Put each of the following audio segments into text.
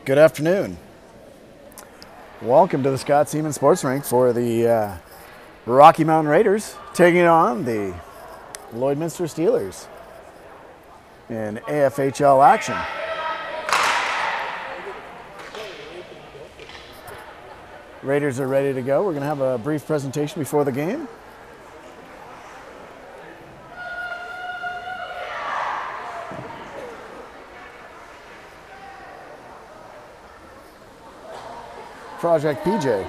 Good afternoon. Welcome to the Scott Seaman Sports Rink for the Rocky Mountain Raiders taking on the Lloydminster Steelers in AFHL action. Raiders are ready to go. We're going to have a brief presentation before the game. Project PJ.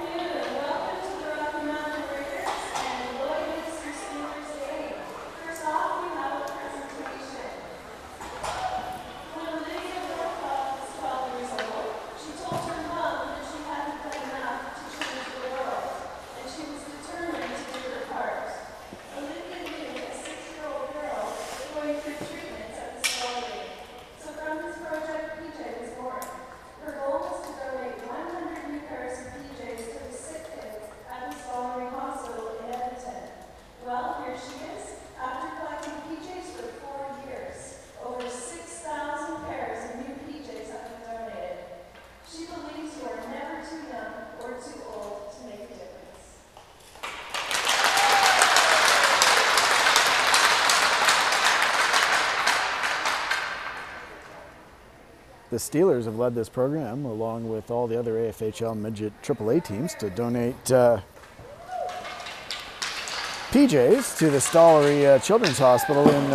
The Steelers have led this program along with all the other AFHL midget AAA teams to donate PJs to the Stollery Children's Hospital in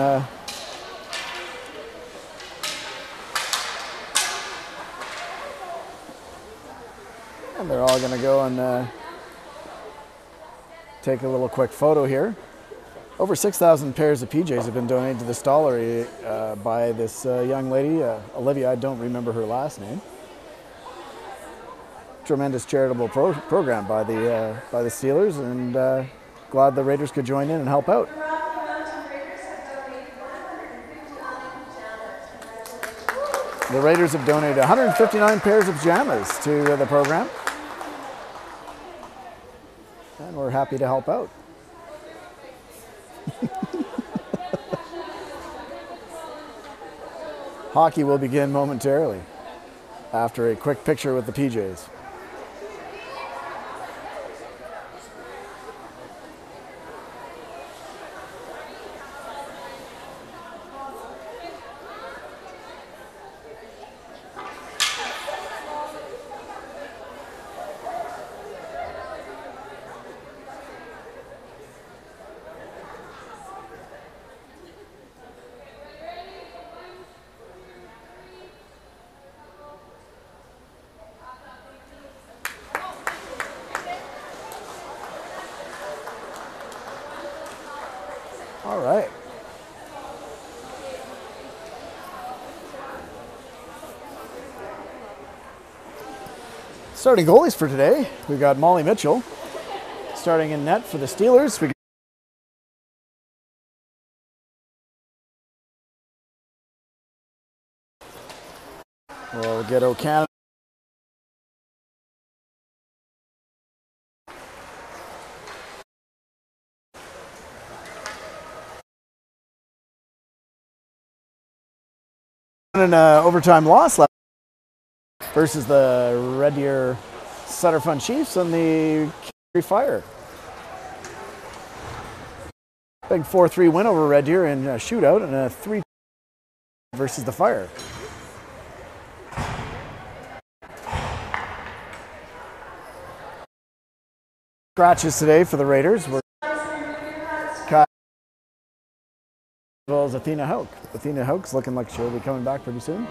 and they're all going to go and take a little quick photo here. Over 6,000 pairs of PJs have been donated to the Stollery by this young lady, Olivia. I don't remember her last name. Tremendous charitable program by the Steelers, and glad the Raiders could join in and help out. The Raiders have donated 159 pairs of pajamas to the program, and we're happy to help out. Hockey will begin momentarily after a quick picture with the PJs. All right. Starting goalies for today, we've got Molly Mitchell starting in net for the Steelers. We'll get O'Cannon. An overtime loss last versus the Red Deer Sutter Fund Chiefs and the Calgary Fire. Big 4-3 win over Red Deer in a shootout, and a 3 versus the Fire. Scratches today for the Raiders were as well as Athena Hauk. Athena Hauk's looking like she'll be coming back pretty soon.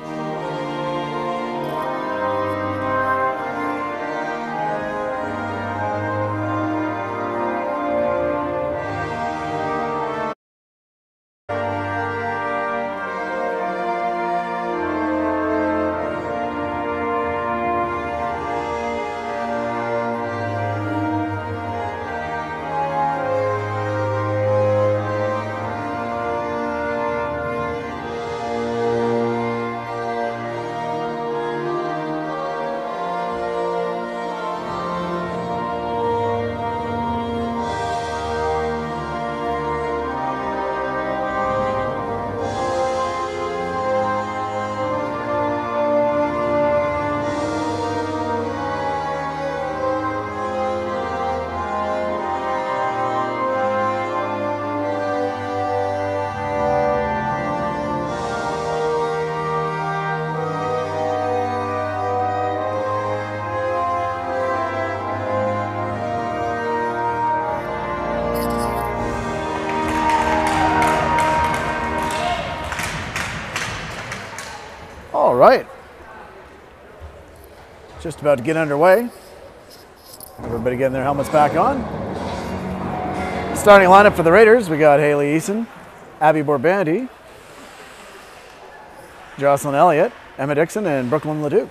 just about to get underway. Everybody getting their helmets back on. Starting lineup for the Raiders, we got Haley Eason, Abby Borbandy, Jocelyn Elliott, Emma Dixon, and Brooklyn Leduc.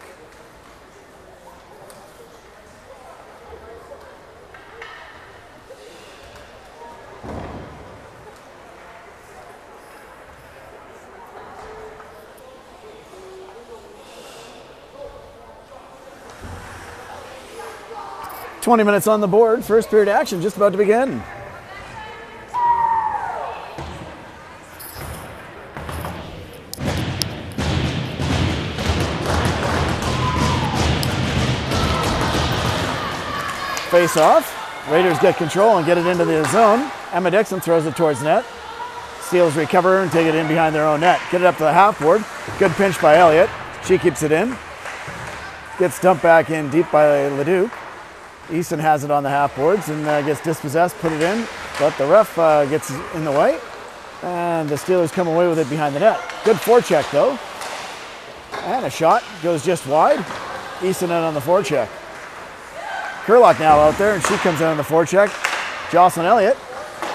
"20 minutes on the board. First period action just about to begin." Face off. Raiders get control and get it into the zone. Emma Dixon throws it towards net. Steelers recover and take it in behind their own net. Get it up to the half board. Good pinch by Elliott. She keeps it in. Gets dumped back in deep by Leduc. Easton has it on the half boards and gets dispossessed, put it in, but the ref gets in the way, and the Steelers come away with it behind the net. Good forecheck though, and a shot goes just wide. Easton in on the forecheck. Kurlock now out there, and she comes in on the forecheck. Jocelyn Elliott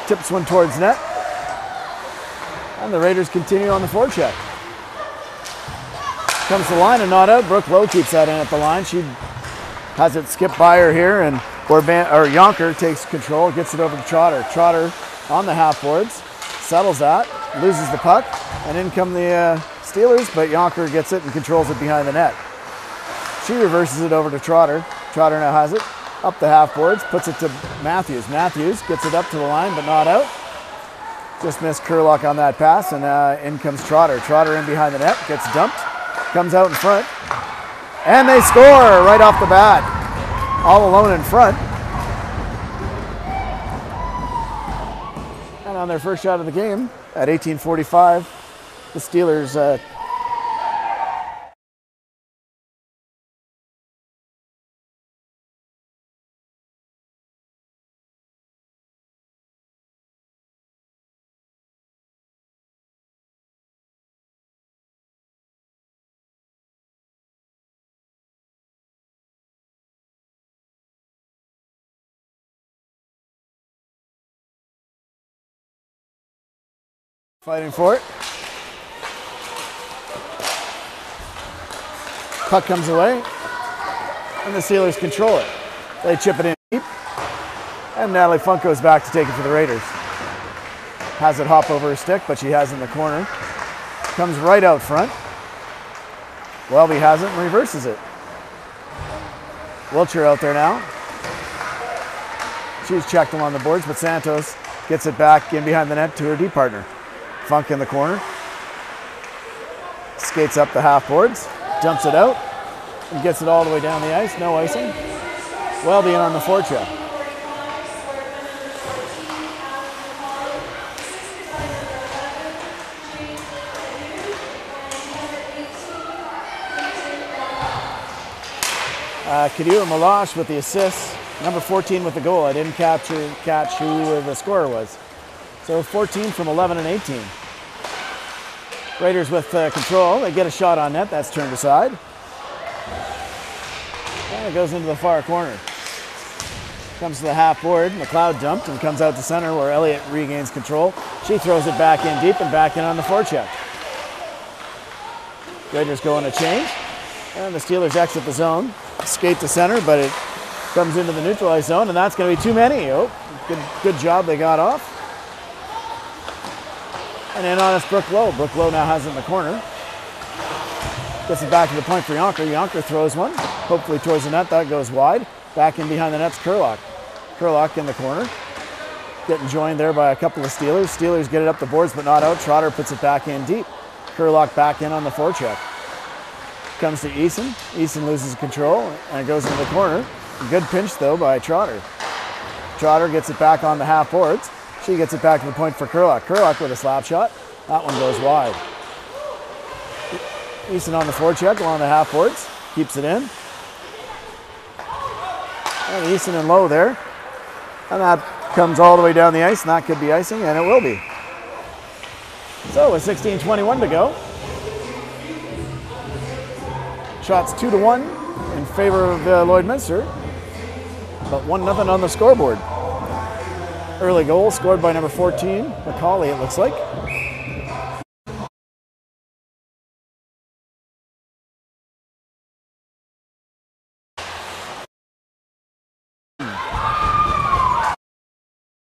tips one towards net, and the Raiders continue on the forecheck. Comes to the line and not out. Brooke Lowe keeps that in at the line. She has it skip by her here, and Yonker takes control, gets it over to Trotter. Trotter on the half boards, settles that, loses the puck, and in come the Steelers, but Yonker gets it and controls it behind the net. She reverses it over to Trotter. Trotter now has it up the half boards, puts it to Matthews. Matthews gets it up to the line, but not out. Just missed Kurlock on that pass, and in comes Trotter. Trotter in behind the net, gets dumped, comes out in front. And they score right off the bat, all alone in front. And on their first shot of the game at 18:45, the Steelers fighting for it. Puck comes away, and the Steelers control it. They chip it in deep, and Natalie Funk goes back to take it for the Raiders. Has it hop over her stick, but she has it in the corner. Comes right out front. Welby has it and reverses it. Wiltshire out there now. She's checked along the boards, but Santos gets it back in behind the net to her D partner. Funk in the corner. Skates up the half boards, dumps it out, and gets it all the way down the ice. No icing. Welby in on the forecheck. Kadira Malash with the assist. Number 14 with the goal. I didn't catch who the scorer was. So 14 from 11 and 18. Raiders with control. They get a shot on net. That's turned aside. And it goes into the far corner. Comes to the half board. McLeod dumped and comes out to center where Elliott regains control. She throws it back in deep and back in on the forecheck. Raiders go on a change. And the Steelers exit the zone. Skate to center, but it comes into the neutralized zone, and that's going to be too many. Oh, good job. They got off. And in on it's Brooke Lowe. Brooke Lowe now has it in the corner. Gets it back to the point for Yonker. Yonker throws one, hopefully towards the net. That goes wide. Back in behind the net's Kurlock. Kurlock in the corner. Getting joined there by a couple of Steelers. Steelers get it up the boards, but not out. Trotter puts it back in deep. Kurlock back in on the forecheck. Comes to Eason. Eason loses control and goes into the corner. Good pinch though by Trotter. Trotter gets it back on the half boards. She gets it back to the point for Kurlock. Kurlock with a slap shot. That one goes wide. Easton on the forecheck along the half boards. Keeps it in. And Easton and Lowe there. And that comes all the way down the ice, and that could be icing, and it will be. So with 16:21 to go. Shots 2-1 in favor of Lloydminster, but 1-0 on the scoreboard. Early goal scored by number 14, Macaulay, it looks like.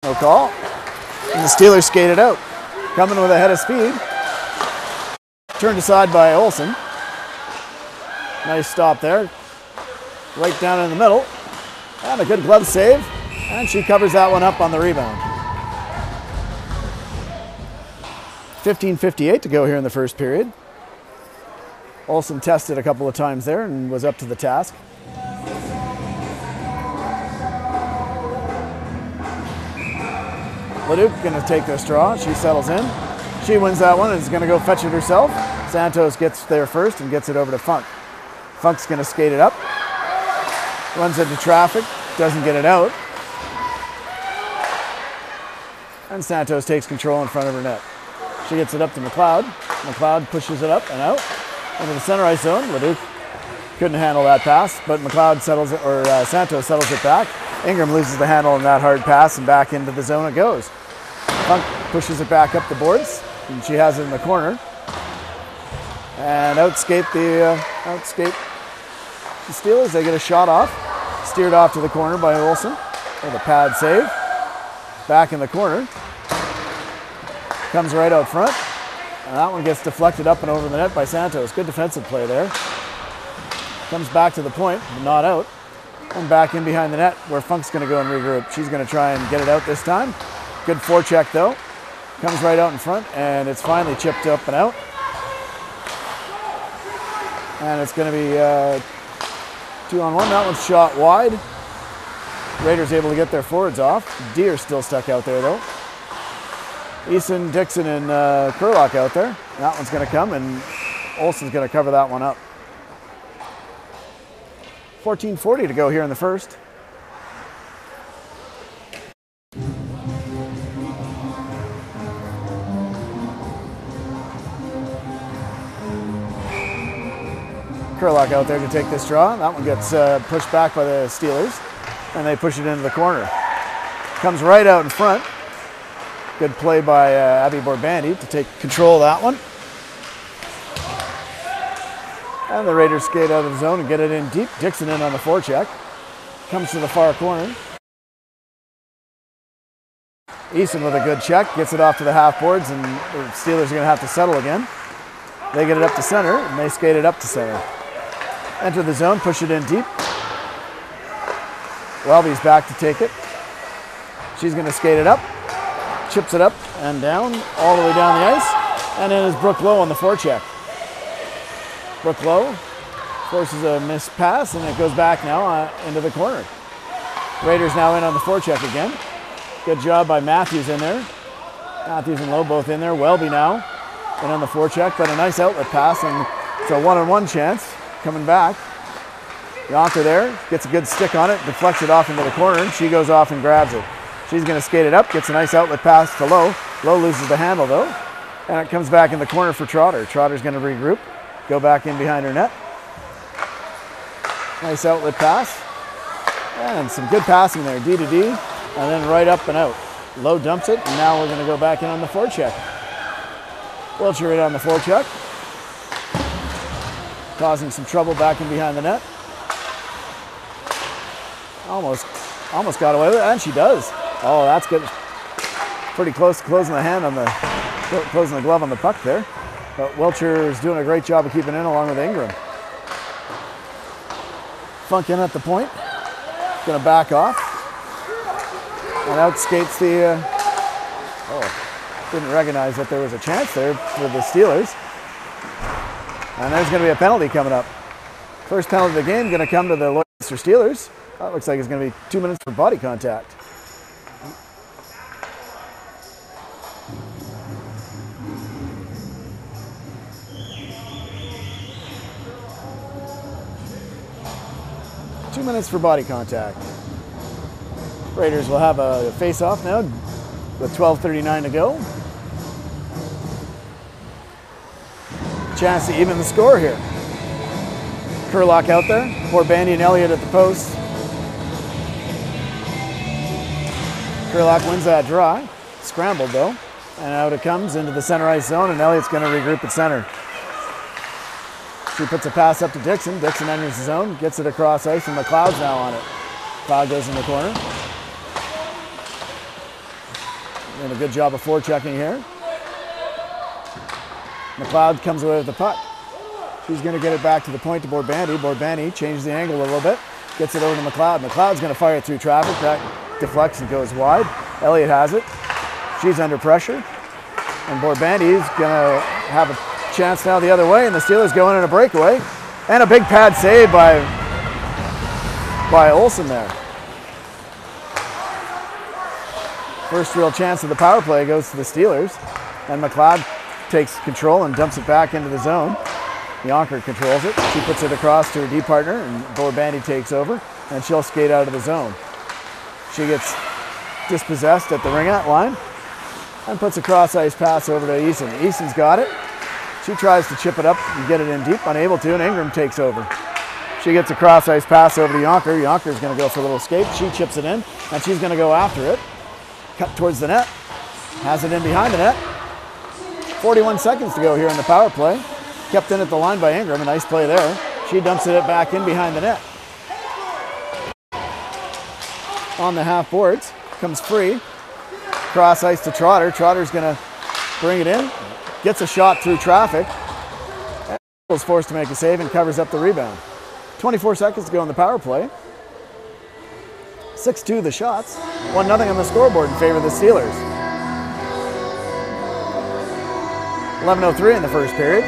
No call. And the Steelers skated out. Coming with a head of speed. Turned aside by Olsen. Nice stop there. Right down in the middle. And a good glove save. And she covers that one up on the rebound. 15:58 to go here in the first period. Olsen tested a couple of times there and was up to the task. Leduc going to take this draw. She settles in. She wins that one and is going to go fetch it herself. Santos gets there first and gets it over to Funk. Funk's going to skate it up. Runs into traffic. Doesn't get it out. And Santos takes control in front of her net. She gets it up to McLeod. McLeod pushes it up and out into the center ice zone. Leduc couldn't handle that pass, but McLeod settles it, or Santos settles it back. Ingram loses the handle on that hard pass and back into the zone it goes. Funk pushes it back up the boards, and she has it in the corner. And outskate the Steelers. They get a shot off, steered off to the corner by Olsen with a pad save. Back in the corner, comes right out front, and that one gets deflected up and over the net by Santos. Good defensive play there. Comes back to the point, but not out, and back in behind the net where Funk's going to go and regroup. She's going to try and get it out this time. Good forecheck though. Comes right out in front, and it's finally chipped up and out. And it's going to be 2-on-1. That one's shot wide. Raiders able to get their forwards off. Deere still stuck out there though. Eason, Dixon, and Kurlock out there. That one's going to come, and Olsen's going to cover that one up. 14:40 to go here in the first. Kurlock out there to take this draw. That one gets pushed back by the Steelers, and they push it into the corner. Comes right out in front. Good play by Abby Borbandi to take control of that one. And the Raiders skate out of the zone and get it in deep. Dixon in on the forecheck. Comes to the far corner. Eason with a good check. Gets it off to the half boards, and the Steelers are going to have to settle again. They get it up to center, and they skate it up to center. Enter the zone, push it in deep. Welby's back to take it. She's going to skate it up. Chips it up and down, all the way down the ice. And then is Brooke Lowe on the forecheck. Brooke Lowe forces a missed pass, and it goes back now into the corner. Raiders now in on the forecheck again. Good job by Matthews in there. Matthews and Lowe both in there. Welby now in on the forecheck, but a nice outlet pass, and it's a one-on-one chance coming back. Yonker there, gets a good stick on it, deflects it off into the corner, and she goes off and grabs it. She's going to skate it up, gets a nice outlet pass to Lowe. Lowe loses the handle though, and it comes back in the corner for Trotter. Trotter's going to regroup, go back in behind her net. Nice outlet pass, and some good passing there, D to D, and then right up and out. Lowe dumps it, and now we're going to go back in on the forecheck. Wiltshire right on the forecheck, causing some trouble back in behind the net. Almost got away with it, and she does. Oh, that's good. Pretty close to closing the glove on the puck there. But Wiltshire is doing a great job of keeping in along with Ingram. Funk in at the point. Going to back off. And out skates the... didn't recognize that there was a chance there for the Steelers. And there's going to be a penalty coming up. First penalty of the game going to come to the Lloydminster Steelers. That looks like it's going to be 2 minutes for body contact. Two minutes for body contact. Raiders will have a face-off now with 12:39 to go. Chance to even the score here. Kurlock out there. Borbandi and Elliott at the post. Kurlock wins that draw. Scrambled though. And out it comes into the center ice zone, and Elliott's going to regroup at center. She puts a pass up to Dixon. Dixon enters the zone, gets it across ice, and McLeod's now on it. McLeod goes in the corner. Doing a good job of forechecking here. McLeod comes away with the puck. She's going to get it back to the point to Borbandi. Borbandi changes the angle a little bit, gets it over to McLeod. McLeod's going to fire it through traffic. That deflects and goes wide. Elliott has it. She's under pressure. And Borbandi's going to have a chance now the other way, and the Steelers go in a breakaway. And a big pad save by Olsen there. First real chance of the power play goes to the Steelers. And McLeod takes control and dumps it back into the zone. Yonker controls it. She puts it across to her D partner, and Borbandi takes over, and she'll skate out of the zone. She gets dispossessed at the ring-out line and puts a cross-ice pass over to Eason. Eason's got it. She tries to chip it up and get it in deep, unable to, and Ingram takes over. She gets a cross-ice pass over to Yonker. Yonker's going to go for a little escape. She chips it in, and she's going to go after it. Cut towards the net. Has it in behind the net. 41 seconds to go here in the power play. Kept in at the line by Ingram. A nice play there. She dumps it back in behind the net. On the half boards. Comes free. Cross ice to Trotter. Trotter's going to bring it in. Gets a shot through traffic. And is forced to make a save and covers up the rebound. 24 seconds to go in the power play. 6-2 the shots. 1-0 on the scoreboard in favor of the Steelers. 11:03 in the first period.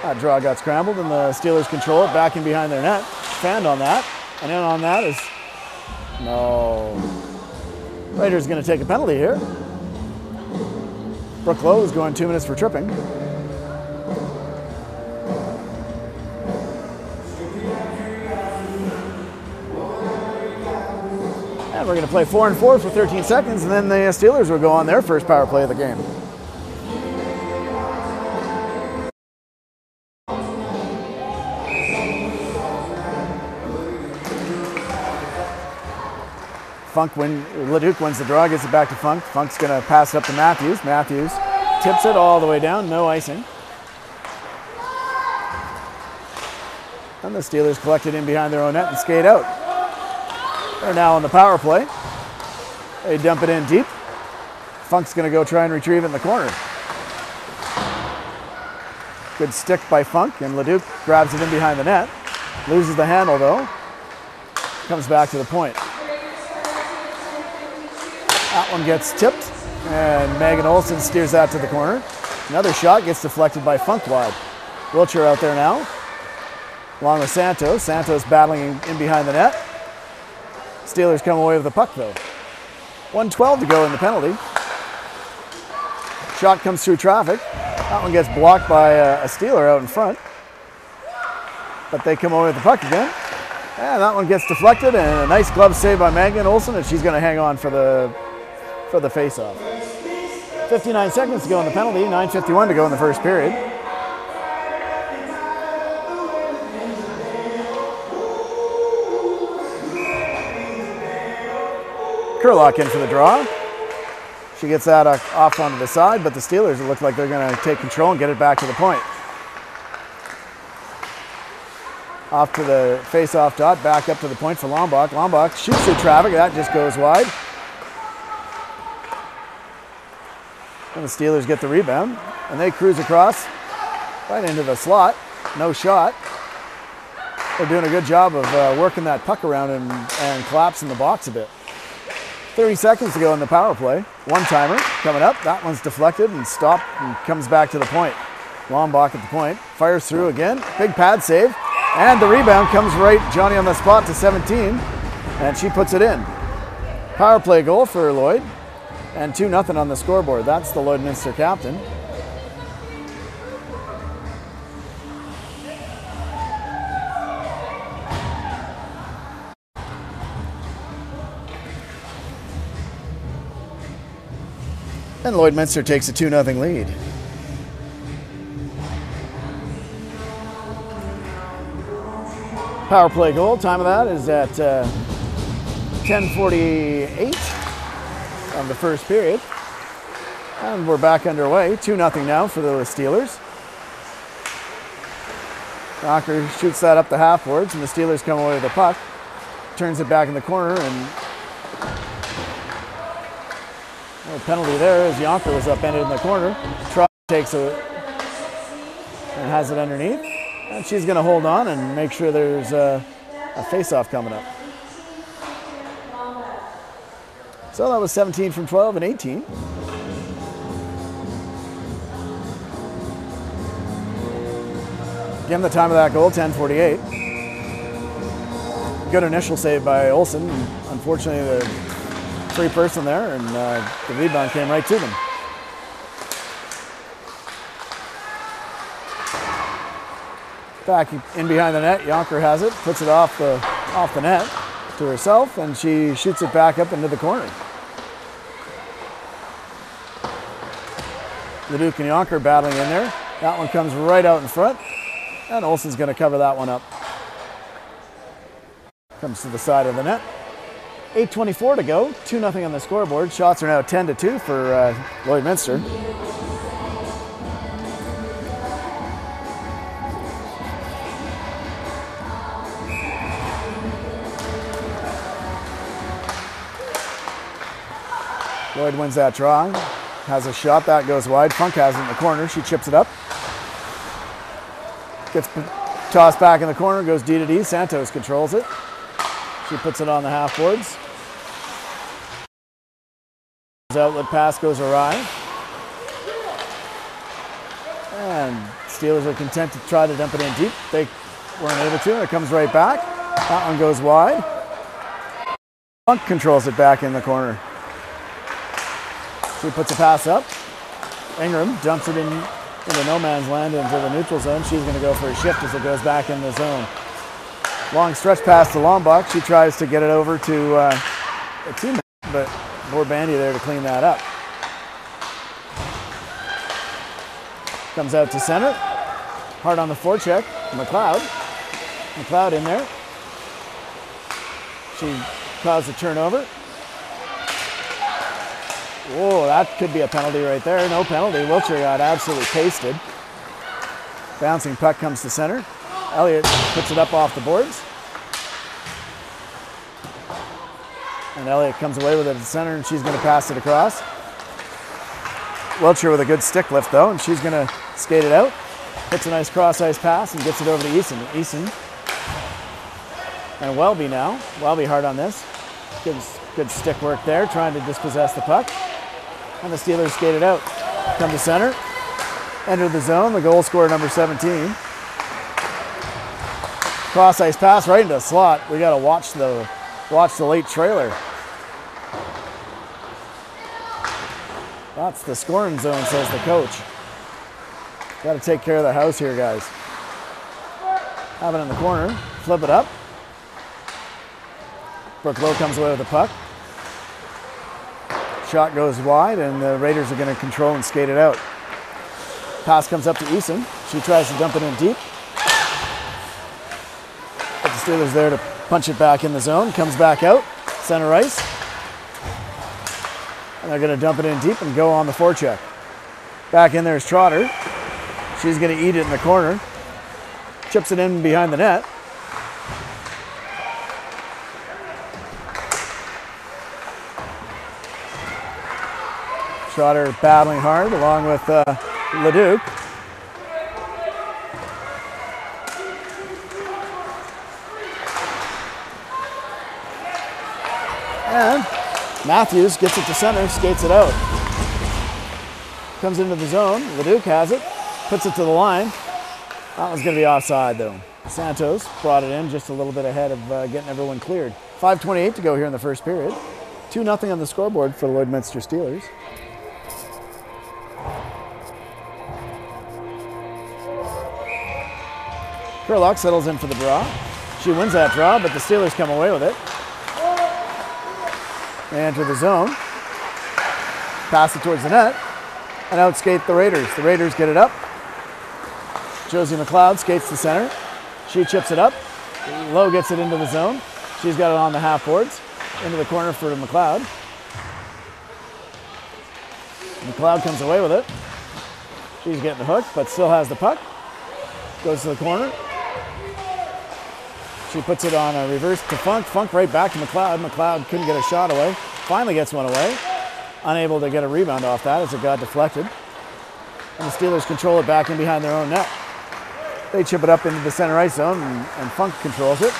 That draw got scrambled, and the Steelers control it back in behind their net. Fanned on that, and in on that is no. Raiders going to take a penalty here. Brooke Lowe is going 2 minutes for tripping. And we're going to play 4-4 for 13 seconds, and then the Steelers will go on their first power play of the game. Leduc wins the draw, gets it back to Funk. Funk's going to pass it up to Matthews. Matthews tips it all the way down, no icing. And the Steelers collect it in behind their own net and skate out. They're now on the power play. They dump it in deep. Funk's going to go try and retrieve it in the corner. Good stick by Funk, and Leduc grabs it in behind the net. Loses the handle though. Comes back to the point. That one gets tipped, and Megan Olsen steers that to the corner. Another shot gets deflected by Funk wide. Wiltshire out there now, along with Santos. Santos battling in behind the net. Steelers come away with the puck though. 1:12 to go in the penalty. Shot comes through traffic. That one gets blocked by a Steeler out in front. But they come away with the puck again. And that one gets deflected, and a nice glove save by Megan Olsen, and she's going to hang on for the face-off. 59 seconds to go in the penalty, 9:51 to go in the first period. Kurlock in for the draw. She gets that off onto the side, but the Steelers look like they're going to take control and get it back to the point. Off to the face-off dot, back up to the point for Lombach. Lombach shoots through traffic, that just goes wide. And the Steelers get the rebound, and they cruise across right into the slot. No shot. They're doing a good job of working that puck around and collapsing the box a bit. 30 seconds to go in the power play. One-timer coming up. That one's deflected and stopped and comes back to the point. Lombach at the point. Fires through again. Big pad save. And the rebound comes right Johnny on the spot to 17. And she puts it in. Power play goal for Lloyd. And 2-0 on the scoreboard. That's the Lloydminster captain. And Lloydminster takes a 2-0 lead. Power play goal, time of that is at 10:48 of the first period. And we're back underway, 2-0 now for the Steelers. Yonker shoots that up the half boards, and the Steelers come away with the puck. Turns it back in the corner, and a penalty there as Yonker was upended in the corner. Trot takes it and has it underneath. And she's going to hold on and make sure there's a face-off coming up. So that was 17 from 12 and 18. Again, the time of that goal, 10:48. Good initial save by Olsen. Unfortunately, the free person there, and the rebound came right to them. Back in behind the net, Yonker has it, puts it off the net to herself, and she shoots it back up into the corner. Leduc and Yonker battling in there. That one comes right out in front, and Olsen's going to cover that one up. Comes to the side of the net. 8:24 to go, 2-0 on the scoreboard. Shots are now 10-2 for Lloydminster. Lloyd wins that draw, has a shot, that goes wide. Funk has it in the corner, she chips it up. Gets tossed back in the corner, goes D to D, Santos controls it. She puts it on the half boards. Outlet pass goes awry. And Steelers are content to try to dump it in deep. They weren't able to, and it comes right back. That one goes wide. Funk controls it back in the corner. She puts a pass up. Ingram dumps it into no man's land into the neutral zone. She's going to go for a shift as it goes back in the zone. Long stretch pass to Lombach. She tries to get it over to a teammate, but more Bandy there to clean that up. Comes out to center. Hard on the forecheck. McLeod in there. She caused a turnover. Whoa, that could be a penalty right there. No penalty. Wiltshire got absolutely pasted. Bouncing puck comes to center. Elliott puts it up off the boards. And Elliott comes away with it at center, and she's going to pass it across. Wiltshire with a good stick lift, though, and she's going to skate it out. Puts a nice cross-ice pass and gets it over to Eason. And Welby now. Welby hard on this. Good stick work there, trying to dispossess the puck. And the Steelers skate it out. Come to center. Enter the zone. The goal scorer, number 17. Cross-ice pass right into the slot. We got to watch the late trailer. That's the scoring zone, says the coach. Got to take care of the house here, guys. Have it in the corner. Flip it up. Brooke Lowe comes away with the puck. Shot goes wide, and the Raiders are going to control and skate it out. Pass comes up to Eason. She tries to dump it in deep. But the Steelers there to punch it back in the zone. Comes back out. Center ice. And they're going to dump it in deep and go on the forecheck. Back in there's Trotter. She's going to eat it in the corner. Chips it in behind the net. Trotter battling hard along with Leduc. And Matthews gets it to center, skates it out. Comes into the zone. Leduc has it, puts it to the line. That one's going to be offside, though. Santos brought it in just a little bit ahead of getting everyone cleared. 5:28 to go here in the first period. 2-0 on the scoreboard for the Lloydminster Steelers. Kurlock settles in for the draw. She wins that draw, but the Steelers come away with it. They enter the zone. pass it towards the net, and outskate the Raiders. The Raiders get it up. Josie McLeod skates to center. She chips it up. Lowe gets it into the zone. She's got it on the half boards. Into the corner for McLeod. McLeod comes away with it. She's getting hooked, but still has the puck. Goes to the corner. She puts it on a reverse to Funk. Funk right back to McLeod. McLeod couldn't get a shot away. Finally gets one away. Unable to get a rebound off that as it got deflected. And the Steelers control it back in behind their own net. They chip it up into the center ice zone, and Funk controls it.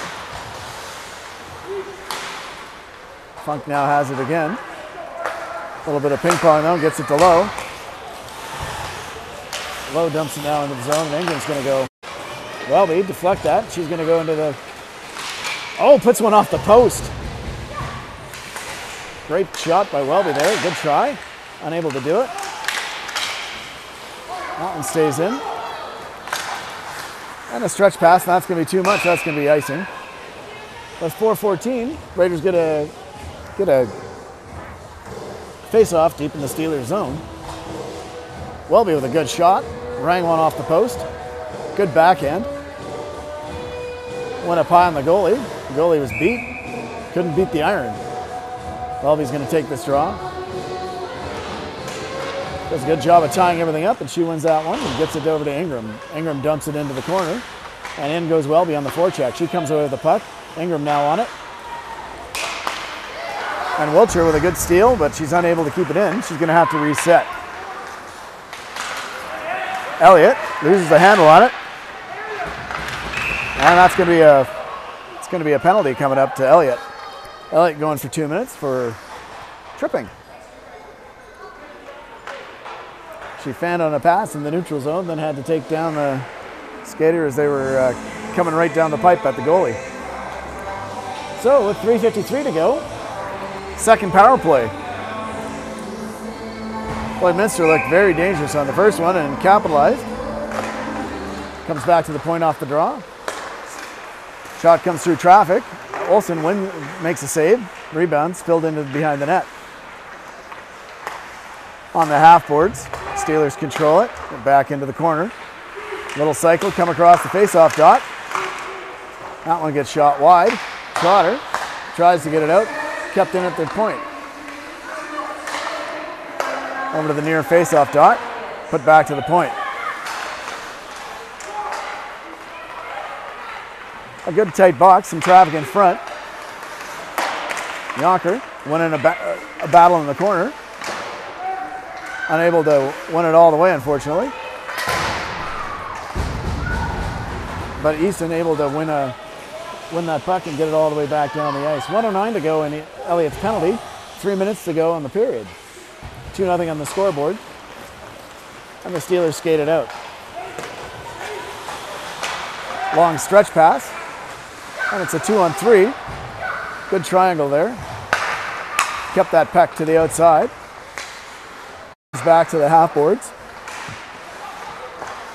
Funk now has it again. A little bit of ping pong though, gets it to Lowe. Lowe dumps it now into the zone, and Ingram's going to go. Welby, deflect that. She's going to go into the... Oh, puts one off the post. Great shot by Welby there. Good try. Unable to do it. That one stays in. And a stretch pass, and that's going to be too much. That's going to be icing. That's 4-14. Raiders get a face-off deep in the Steelers zone. Welby with a good shot. Rang one off the post. Good backhand. Went up high on the goalie. The goalie was beat. Couldn't beat the iron. Welby's going to take this draw. Does a good job of tying everything up, and she wins that one and gets it over to Ingram. Ingram dumps it into the corner, and in goes Welby on the forecheck. She comes away with the puck. Ingram now on it. And Wiltshire with a good steal, but she's unable to keep it in. She's going to have to reset. Elliott loses the handle on it. And that's going to be a penalty coming up to Elliott. Elliott going for 2 minutes for tripping. She fanned on a pass in the neutral zone, then had to take down the skater as they were coming right down the pipe at the goalie. So with 3:53 to go, second power play. Lloydminster looked very dangerous on the first one and capitalized. Comes back to the point off the draw. Shot comes through traffic. Olsen makes a save. Rebound spilled into behind the net. On the half boards, Steelers control it. Back into the corner. Little cycle, come across the face-off dot. That one gets shot wide. Trotter tries to get it out. Kept in at the point. Over to the near face-off dot. Put back to the point. A good tight box, some traffic in front. Yonker went in a battle in the corner. Unable to win it all the way, unfortunately. But Easton able to win that puck and get it all the way back down the ice. 1:09 to go in Elliott's penalty. 3 minutes to go on the period. 2-0 on the scoreboard. And the Steelers skated out. Long stretch pass. And it's a 2-on-3. Good triangle there. Kept that puck to the outside. Back to the half boards.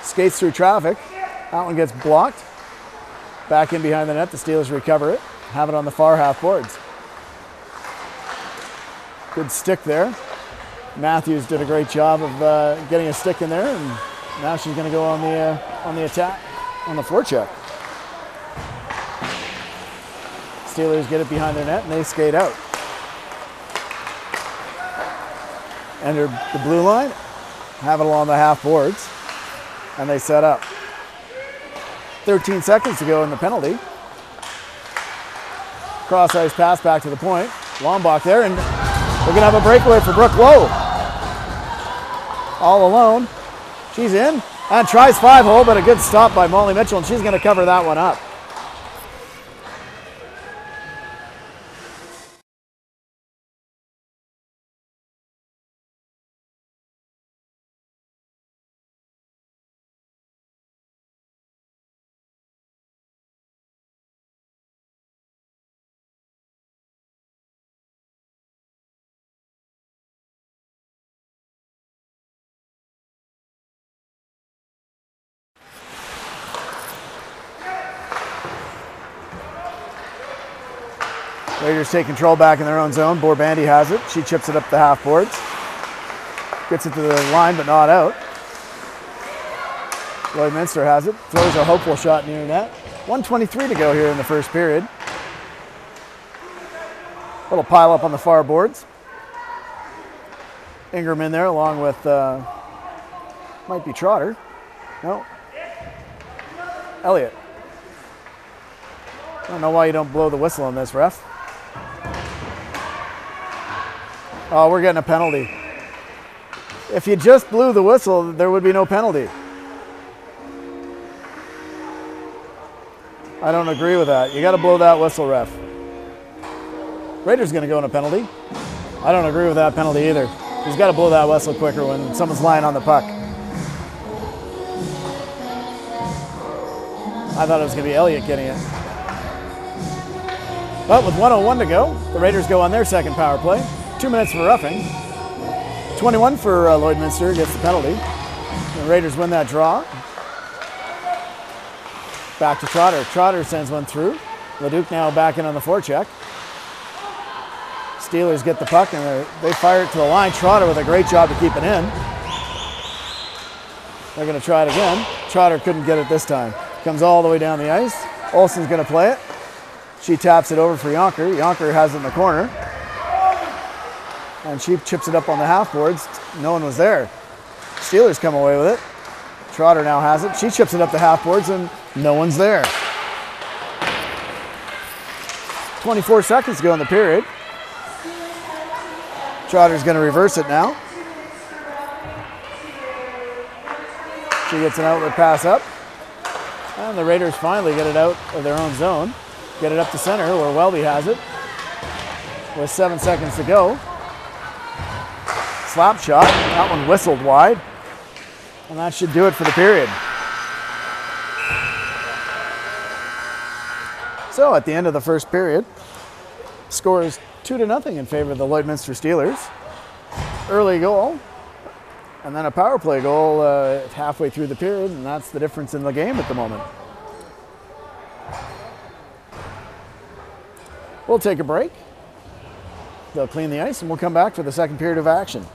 Skates through traffic. That one gets blocked. Back in behind the net. The Steelers recover it. Have it on the far half boards. Good stick there. Matthews did a great job of getting a stick in there, and now she's going to go on the attack, on the forecheck. Steelers get it behind their net, and they skate out. Enter the blue line, have it along the half boards, and they set up. 13 seconds to go in the penalty. Cross ice pass back to the point. Lombach there, and we're going to have a breakaway for Brooke Lowe. All alone. She's in and tries 5-hole, but a good stop by Molly Mitchell, and she's going to cover that one up. Raiders take control back in their own zone. Borbandi has it. She chips it up the half boards. Gets it to the line, but not out. Lloydminster has it. Throws a hopeful shot near net. 1:23 to go here in the first period. Little pile up on the far boards. Ingram in there along with, might be Trotter. No. Elliott. I don't know why you don't blow the whistle on this, ref. Oh, we're getting a penalty. If you just blew the whistle, there would be no penalty. I don't agree with that. You got to blow that whistle, ref. Raiders going to go in a penalty. I don't agree with that penalty either. He's got to blow that whistle quicker when someone's lying on the puck. I thought it was going to be Elliott getting it. But with 1:01 to go, the Raiders go on their second power play. 2 minutes for roughing. 21 for Lloydminster gets the penalty. The Raiders win that draw. Back to Trotter. Trotter sends one through. Leduc now back in on the forecheck. Steelers get the puck and they fire it to the line. Trotter with a great job to keep it in. They're going to try it again. Trotter couldn't get it this time. Comes all the way down the ice. Olsen's going to play it. She taps it over for Yonker. Yonker has it in the corner. And she chips it up on the half boards. No one was there. Steelers come away with it. Trotter now has it. She chips it up the half boards and no one's there. 24 seconds to go in the period. Trotter's going to reverse it now. She gets an outlet pass up. And the Raiders finally get it out of their own zone. Get it up to center where Welby has it. With 7 seconds to go. Slap shot. That one whistled wide. And that should do it for the period. So at the end of the first period, score is 2-0 in favor of the Lloydminster Steelers. Early goal, and then a power play goal halfway through the period, and that's the difference in the game at the moment. We'll take a break. They'll clean the ice, and we'll come back for the second period of action.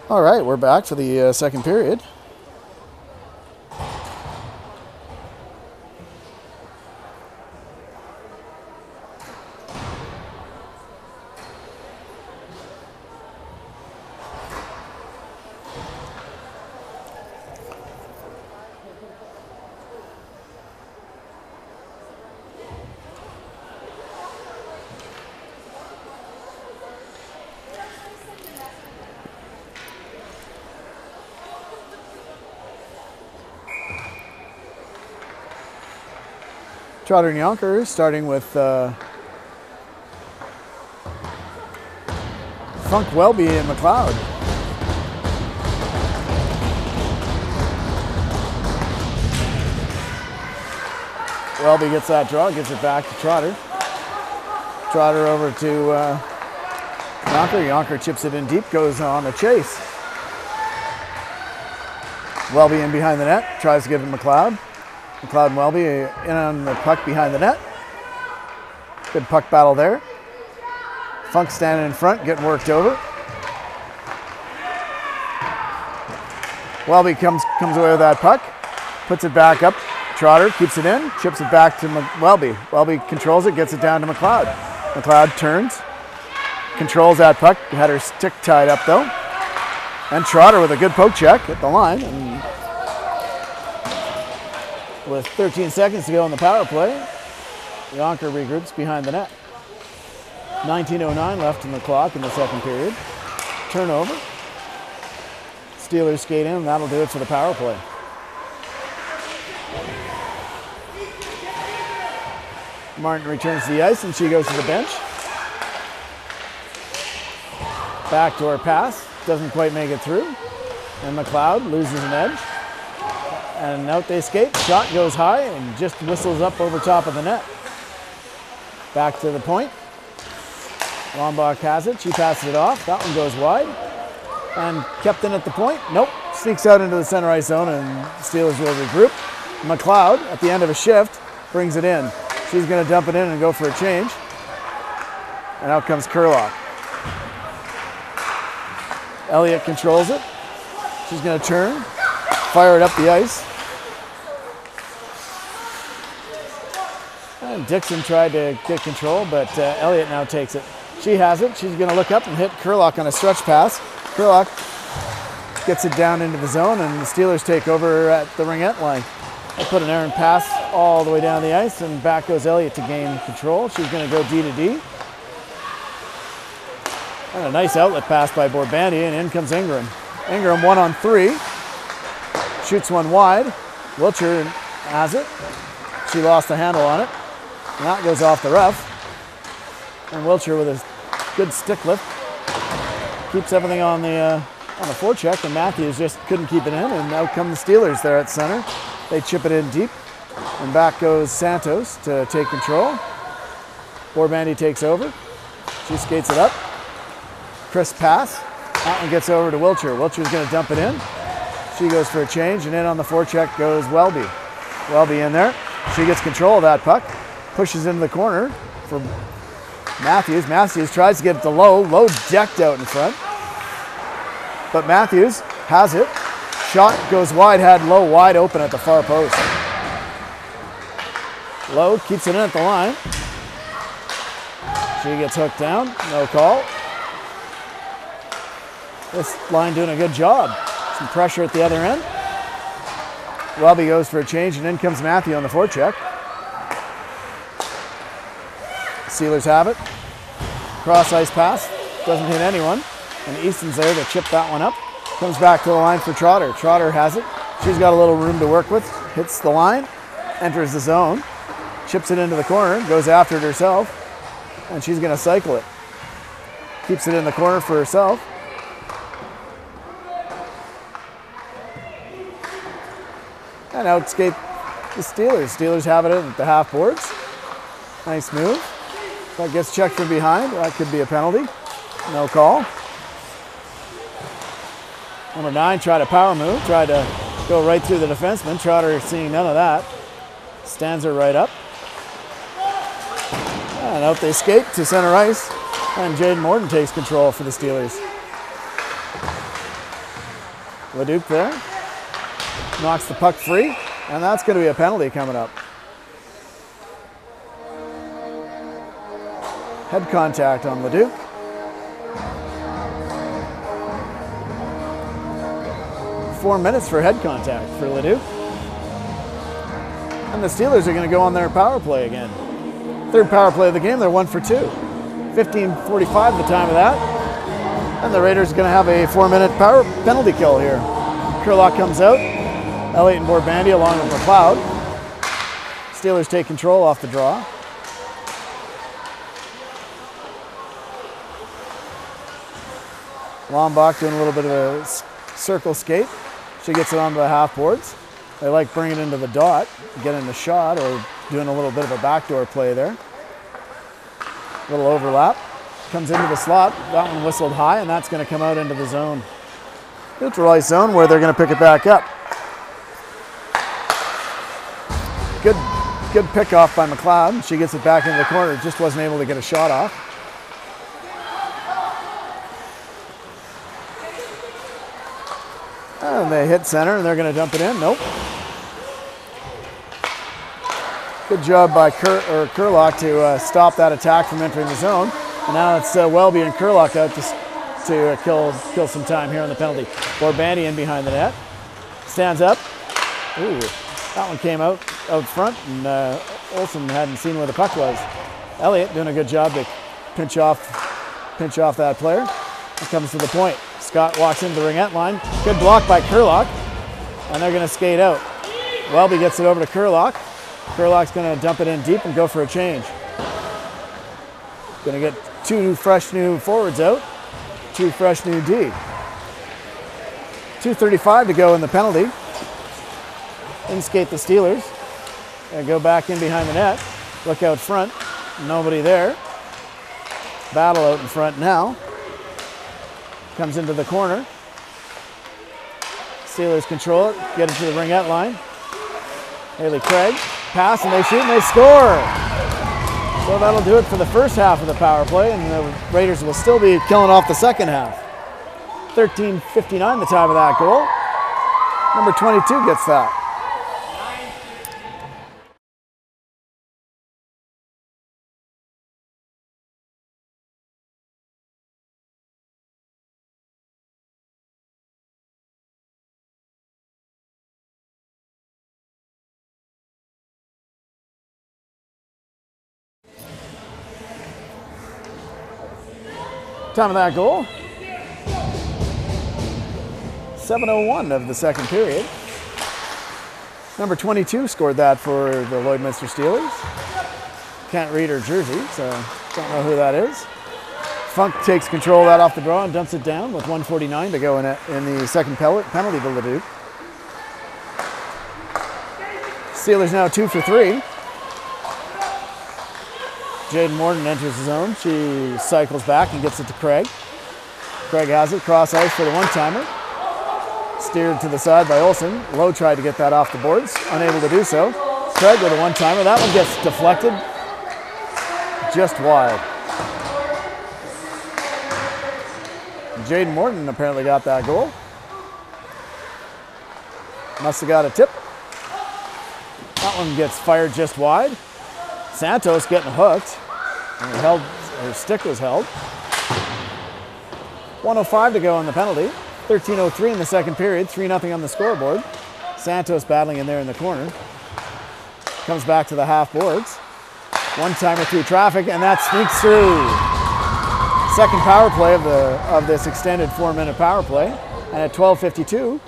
All right, we're back for the second period. Trotter and Yonker starting with Funk, Welby, and McLeod. Welby gets that draw, gives it back to Trotter. Trotter over to Yonker. Yonker chips it in deep, goes on a chase. Welby in behind the net, tries to give it to McLeod. McLeod and Welby in on the puck behind the net. Good puck battle there. Funk standing in front, getting worked over. Welby comes away with that puck, puts it back up. Trotter keeps it in, chips it back to Welby. Welby controls it, gets it down to McLeod. McLeod turns, controls that puck, had her stick tied up though. And Trotter with a good poke check at the line. And with 13 seconds to go on the power play, Yonker regroups behind the net. 19:09 left in the clock in the second period. Turnover. Steelers skate in, and that'll do it for the power play. Martin returns to the ice, and she goes to the bench. Backdoor pass, doesn't quite make it through. And McLeod loses an edge. And out they skate, shot goes high and just whistles up over top of the net. Back to the point. Lombach has it, she passes it off, that one goes wide. And kept in at the point, nope, sneaks out into the center ice zone and Steelers will regroup. McLeod, at the end of a shift, brings it in. She's gonna dump it in and go for a change. And out comes Kurlock. Elliott controls it. She's gonna turn, fire it up the ice. And Dixon tried to get control, but Elliott now takes it. She has it. She's going to look up and hit Kurlock on a stretch pass. Kurlock gets it down into the zone, and the Steelers take over at the ringette line. They put an errant pass all the way down the ice, and back goes Elliott to gain control. She's going to go D to D. And a nice outlet pass by Borbandi, and in comes Ingram. Ingram 1-on-3. Shoots one wide. Wiltshire has it. She lost the handle on it. And that goes off the rough. And Wiltshire with a good stick lift keeps everything on the forecheck, and Matthews just couldn't keep it in, and out come the Steelers there at center. They chip it in deep, and back goes Santos to take control. Borbandi takes over. She skates it up. Crisp pass. That one gets over to Wiltshire. Wiltshire's going to dump it in. She goes for a change, and in on the forecheck goes Welby. Welby in there. She gets control of that puck. Pushes into the corner for Matthews. Matthews tries to get it to Lowe. Lowe decked out in front. But Matthews has it. Shot goes wide, had Lowe wide open at the far post. Lowe keeps it in at the line. She gets hooked down, no call. This line doing a good job. Some pressure at the other end. Welby goes for a change, and in comes Matthew on the forecheck. Steelers have it. Cross ice pass, doesn't hit anyone. And Easton's there to chip that one up. Comes back to the line for Trotter. Trotter has it. She's got a little room to work with. Hits the line, enters the zone, chips it into the corner, goes after it herself, and she's going to cycle it. Keeps it in the corner for herself. And out skate the Steelers. Steelers have it at the half boards. Nice move. That gets checked from behind. That could be a penalty. No call. Number 9 tried a power move. Tried to go right through the defenseman. Trotter seeing none of that. Stands her right up. And out they skate to center ice. And Jaden Morton takes control for the Steelers. Leduc there. Knocks the puck free, and that's going to be a penalty coming up. Head contact on Leduc. Four minutes for head contact for Leduc. And the Steelers are going to go on their power play again. Third power play of the game, they're 1 for 2. 15:45 the time of that. And the Raiders are going to have a 4-minute power penalty kill here. Kurlock comes out. Elliott and Borbandi along with McLeod. Steelers take control off the draw. Lombach doing a little bit of a circle skate. She gets it onto the half boards. They like bringing it into the dot, getting the shot, or doing a little bit of a backdoor play there. Little overlap. Comes into the slot. That one whistled high, and that's going to come out into the zone. Neutral ice zone where they're going to pick it back up. Good pick off by McLeod. She gets it back into the corner. Just wasn't able to get a shot off. And they hit center, and they're going to dump it in. Nope. Good job by Kurlock to stop that attack from entering the zone. And now it's Welby and Kurlock out to kill some time here on the penalty. Borbandi in behind the net. Stands up. Ooh, that one came out front, and Olsen hadn't seen where the puck was. Elliott doing a good job to pinch off that player. It comes to the point. Scott walks into the ringette line. Good block by Kurlock, and they're going to skate out. Welby gets it over to Kurlock. Kurlock's going to dump it in deep and go for a change. Going to get two fresh new forwards out, two fresh new D. 2:35 to go in the penalty. In skate the Steelers. And go back in behind the net. Look out front. Nobody there. Battle out in front now. Comes into the corner. Steelers control it. Get it to the ringette line. Haley Craig. Pass, and they shoot, and they score. So that'll do it for the first half of the power play, and the Raiders will still be killing off the second half. 13:59 the time of that goal. Number 22 gets that. Time of that goal. 7:01 of the second period. Number 22 scored that for the Lloydminster Steelers. Can't read her jersey, so don't know who that is. Funk takes control of that off the draw and dumps it down with 1:49 to go in the second penalty to Leduc. Steelers now 2 for 3. Jaden Morton enters the zone. She cycles back and gets it to Craig. Craig has it, cross ice for the one-timer. Steered to the side by Olsen. Lowe tried to get that off the boards, unable to do so. Craig with a one-timer. That one gets deflected just wide. Jaden Morton apparently got that goal. Must have got a tip. That one gets fired just wide. Santos getting hooked. And her stick was held. 1:05 to go on the penalty. 13:03 in the second period. 3-0 on the scoreboard. Santos battling in there in the corner. Comes back to the half boards. One-timer through traffic, and that sneaks through. Second power play of this extended 4-minute power play. And at 12:52,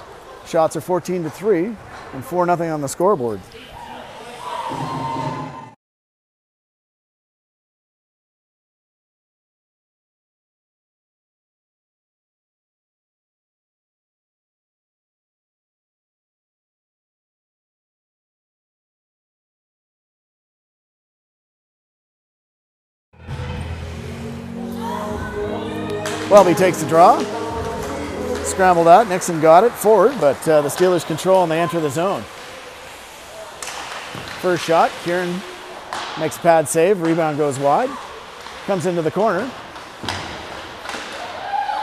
shots are 14-3 and 4-0 on the scoreboard. Welby takes the draw. Scrambled out. Nixon got it forward, but the Steelers control and they enter the zone. First shot, Kieran makes a pad save. Rebound goes wide. Comes into the corner.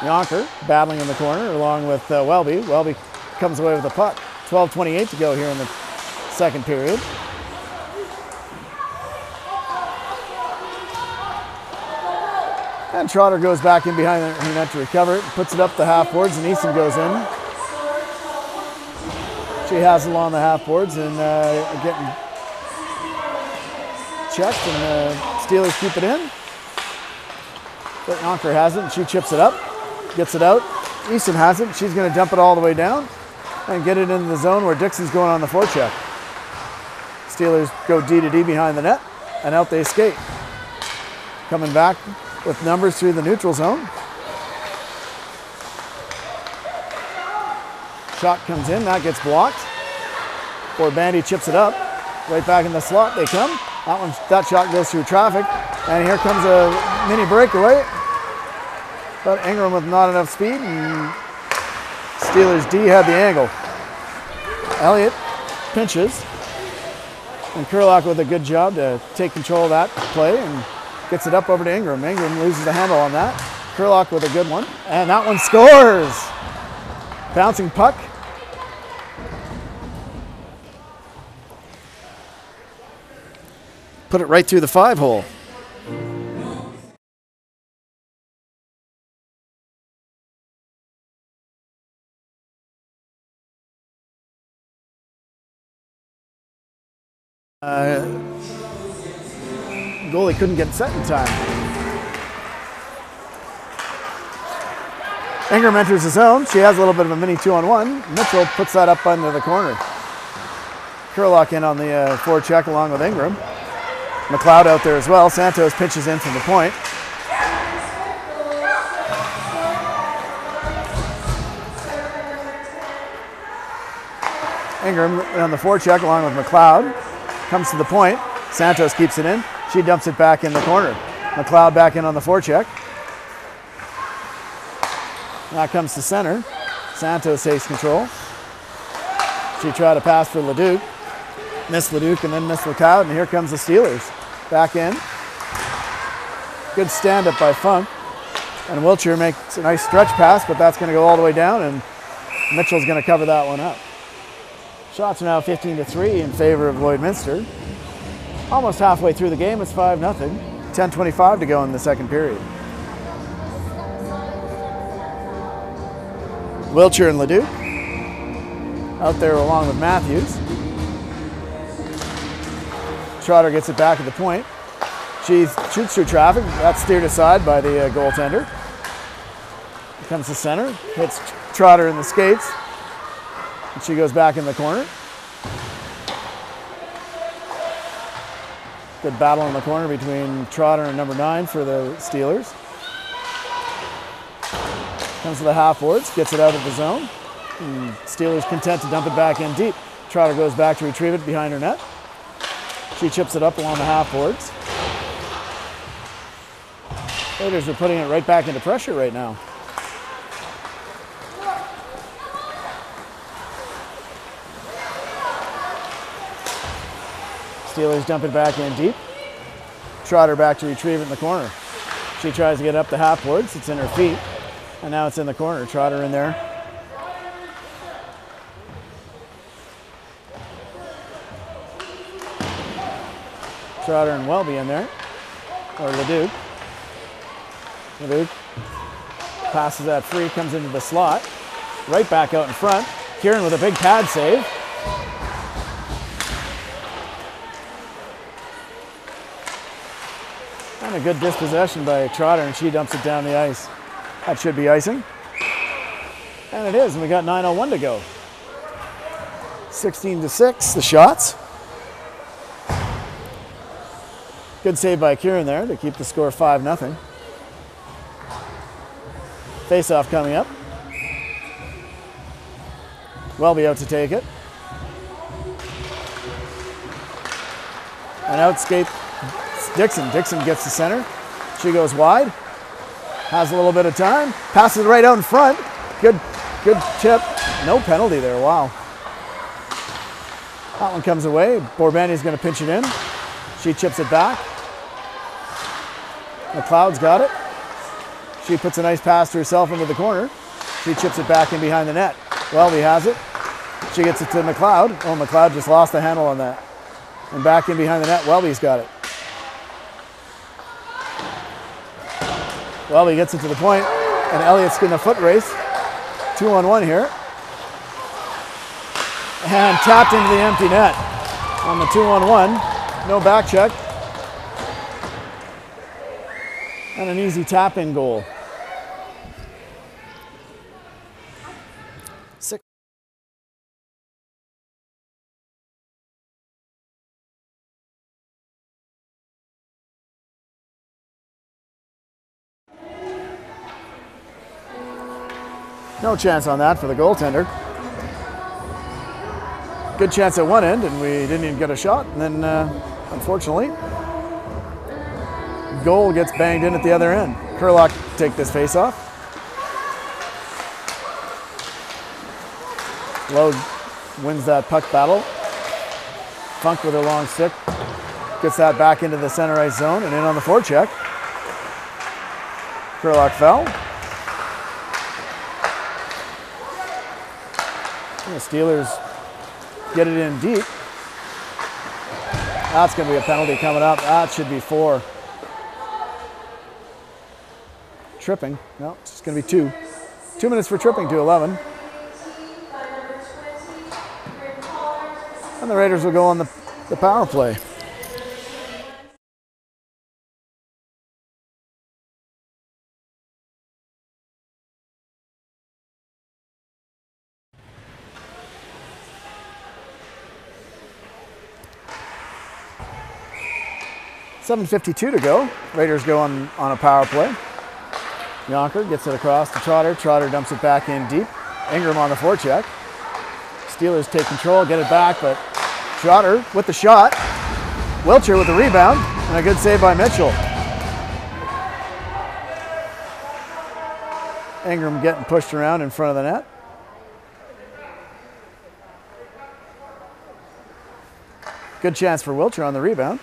Yonker battling in the corner along with Welby. Welby comes away with the puck. 12:28 to go here in the second period. And Trotter goes back in behind her net to recover it, puts it up the half boards, and Easton goes in. She has it along the half boards and getting checked, and the Steelers keep it in. But Yonker has it, and she chips it up, gets it out. Easton has it, she's going to dump it all the way down and get it into the zone where Dixon's going on the forecheck. Steelers go D to D behind the net, and out they skate. Coming back with numbers through the neutral zone. Shot comes in, that gets blocked. Bandy chips it up, right back in the slot they come. That shot goes through traffic, and here comes a mini breakaway. But Ingram with not enough speed, and Steelers D had the angle. Elliott pinches, and Kurlock with a good job to take control of that play and gets it up over to Ingram. Ingram loses the handle on that. Kurlock with a good one, and that one scores! Bouncing puck. Put it right through the 5-hole. Goalie couldn't get set in time. Ingram enters the zone. She has a little bit of a mini 2-on-1. Mitchell puts that up under the corner. Kurlock in on the forecheck along with Ingram. McLeod out there as well. Santos pitches in from the point. Ingram on the forecheck along with McLeod. Comes to the point. Santos keeps it in. She dumps it back in the corner. McLeod back in on the forecheck. That comes to center. Santos takes control. She tried to pass for Leduc. Missed Leduc and then missed McLeod, and here comes the Steelers. Back in. Good stand-up by Funk. And Wiltshire makes a nice stretch pass, but that's going to go all the way down, and Mitchell's going to cover that one up. Shots are now 15-3 in favor of Lloydminster. Almost halfway through the game, it's 5-0. 10:25 to go in the second period. Wiltshire and Leduc out there along with Matthews. Trotter gets it back at the point. She shoots through traffic. That's steered aside by the goaltender. Comes to center, hits Trotter in the skates, and she goes back in the corner. Good battle in the corner between Trotter and number 9 for the Steelers. Comes to the half boards, gets it out of the zone. And Steelers content to dump it back in deep. Trotter goes back to retrieve it behind her net. She chips it up along the half boards. Raiders are putting it right back into pressure right now. Steelers dump it back in deep. Trotter back to retrieve it in the corner. She tries to get up the half boards. It's in her feet. And now it's in the corner. Trotter in there. Trotter and Welby in there. Or Leduc. Leduc passes that free, comes into the slot. Right back out in front. Kieran with a big pad save. And a good dispossession by Trotter, and she dumps it down the ice. That should be icing. And it is, and we got 9:01 to go. 16-6, the shots. Good save by Kieran there to keep the score 5-0. Face-off coming up. Welby out to take it. And out skate Dixon. Dixon gets to center. She goes wide. Has a little bit of time. Passes it right out in front. Good tip. No penalty there. Wow. That one comes away. Borbandi's going to pinch it in. She chips it back. McLeod's got it. She puts a nice pass to herself into the corner. She chips it back in behind the net. Welby has it. She gets it to McLeod. Oh, McLeod just lost the handle on that. And back in behind the net, Welby's got it. Welby gets it to the point, and Elliott's in a foot race. 2-on-1 here. And tapped into the empty net on the 2-on-1. No back check. And an easy tap-in goal. No chance on that for the goaltender. Good chance at one end, and we didn't even get a shot. And then, unfortunately, goal gets banged in at the other end. Kurlock take this face-off. Lowe wins that puck battle. Funk with a long stick. Gets that back into the center ice zone and in on the forecheck. Kurlock fell. The Steelers get it in deep. That's going to be a penalty coming up. That should be 4. Tripping. No, it's going to be 2. 2 minutes for tripping to 11. And the Raiders will go on the power play. .7:52 to go. Raiders go on a power play. Yonker gets it across to Trotter. Trotter dumps it back in deep. Ingram on the forecheck. Steelers take control, get it back, but Trotter with the shot. Wilcher with the rebound, and a good save by Mitchell. Ingram getting pushed around in front of the net. Good chance for Wilcher on the rebound.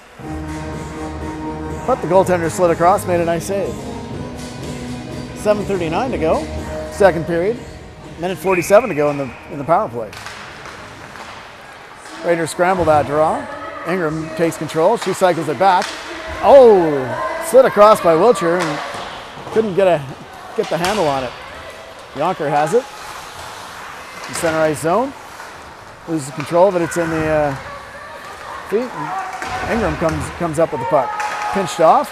But the goaltender slid across, made a nice save. 7:39 to go, second period. Minute 47 to go in the power play. Raiders scramble that draw. Ingram takes control. She cycles it back. Oh, slid across by Wilcher and couldn't get the handle on it. Yonker has it. The center ice zone. Loses control, but it's in the feet. Ingram comes up with the puck. Pinched off.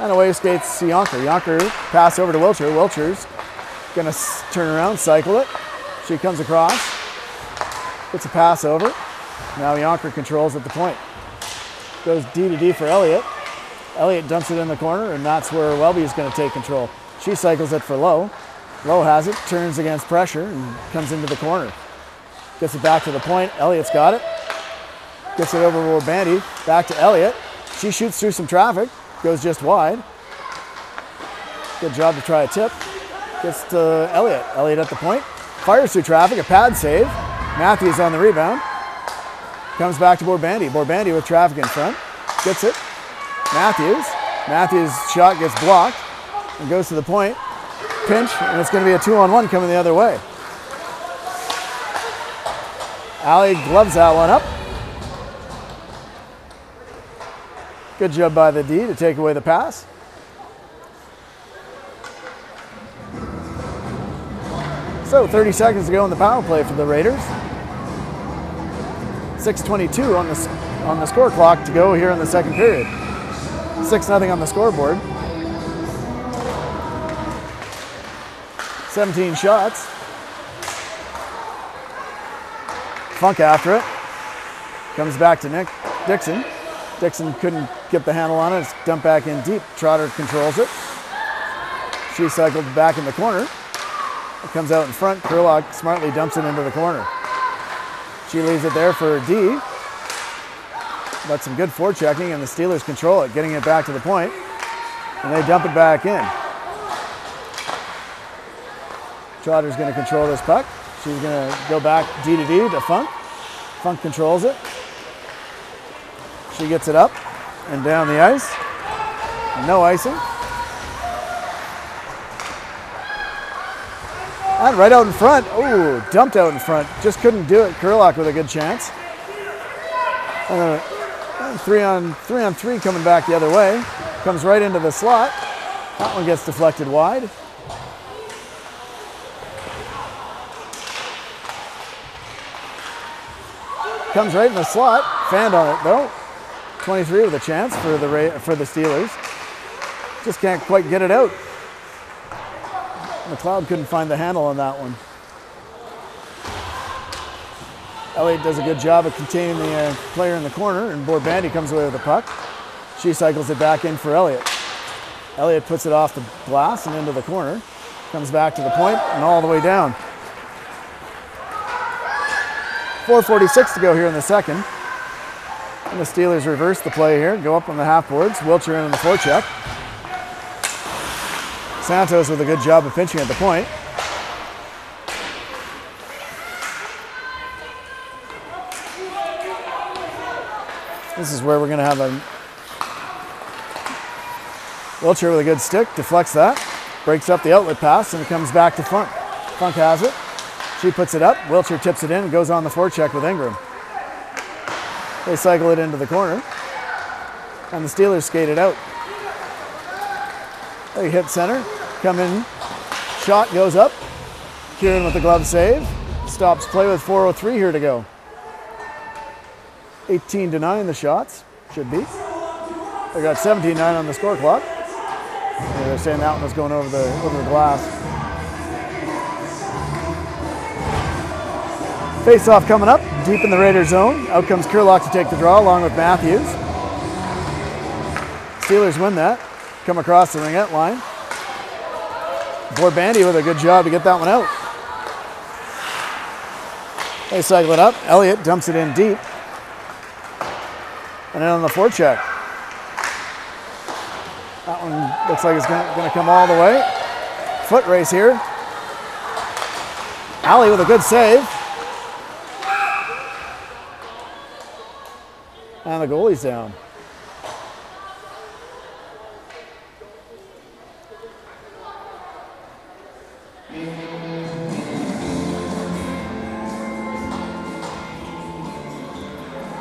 And away skates Yonker. Yonker pass over to Wilcher. Wilcher's gonna turn around, cycle it. She comes across. Gets a pass over. Now Yonker controls at the point. Goes D to D for Elliott. Elliott dumps it in the corner, and that's where Welby is gonna take control. She cycles it for Lowe. Lowe has it, turns against pressure, and comes into the corner. Gets it back to the point. Elliott's got it. Gets it over to Bandy, back to Elliott. She shoots through some traffic, goes just wide. Good job to try a tip. Gets to Elliott. Elliott at the point. Fires through traffic, a pad save. Matthews on the rebound. Comes back to Borbandy. Borbandy with traffic in front. Gets it. Matthews. Matthews' shot gets blocked and goes to the point. Pinch, and it's going to be a 2-on-1 coming the other way. Allie gloves that one up. Good job by the D to take away the pass. So 30 seconds to go in the power play for the Raiders. 6:22 on the score clock to go here in the second period. 6-0 on the scoreboard. 17 shots. Funk after it. Comes back to Nick Dixon. Dixon couldn't get the handle on it. It's dumped back in deep. Trotter controls it. She cycled back in the corner. It comes out in front. Kurlock smartly dumps it into the corner. She leaves it there for D. But some good forechecking, and the Steelers control it, getting it back to the point. And they dump it back in. Trotter's going to control this puck. She's going to go back D to D to Funk. Funk controls it. She gets it up and down the ice. No icing. And right out in front. Oh, dumped out in front. Just couldn't do it. Kurlock with a good chance. And three on three coming back the other way. Comes right into the slot. That one gets deflected wide. Comes right in the slot. Fanned on it though. 23 with a chance for the Steelers. Just can't quite get it out. McLeod couldn't find the handle on that one. Elliott does a good job of containing the player in the corner, and Borbandi comes away with the puck. She cycles it back in for Elliott. Elliott puts it off the glass and into the corner. Comes back to the point and all the way down. 4:46 to go here in the second. And the Steelers reverse the play here, go up on the half boards. Wiltshire in on the forecheck. Santos with a good job of pinching at the point. This is where we're going to have a Wiltshire with a good stick, deflects that, breaks up the outlet pass, and it comes back to Funk. Funk has it. She puts it up. Wiltshire tips it in and goes on the forecheck with Ingram. They cycle it into the corner, and the Steelers skate it out. They hit center, come in, shot goes up. Kieran with the glove save. Stops play with 4:03 here to go. 18-9 the shots, should be. They got 17-9 on the score clock. They're saying that one was going over the glass. Face-off coming up, deep in the Raiders zone. Out comes Kurlock to take the draw along with Matthews. Steelers win that. Come across the ringette line. Borbandi with a good job to get that one out. They cycle it up. Elliott dumps it in deep. And then on the forecheck. That one looks like it's going to come all the way. Foot race here. Alley with a good save. And the goalie's down.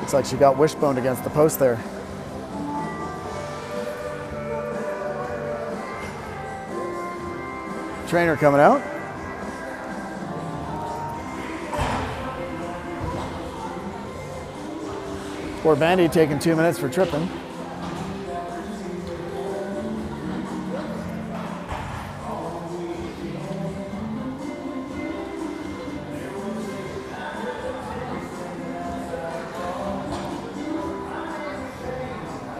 Looks like she got wishboned against the post there. Trainer coming out. Borbandi taking 2 minutes for tripping.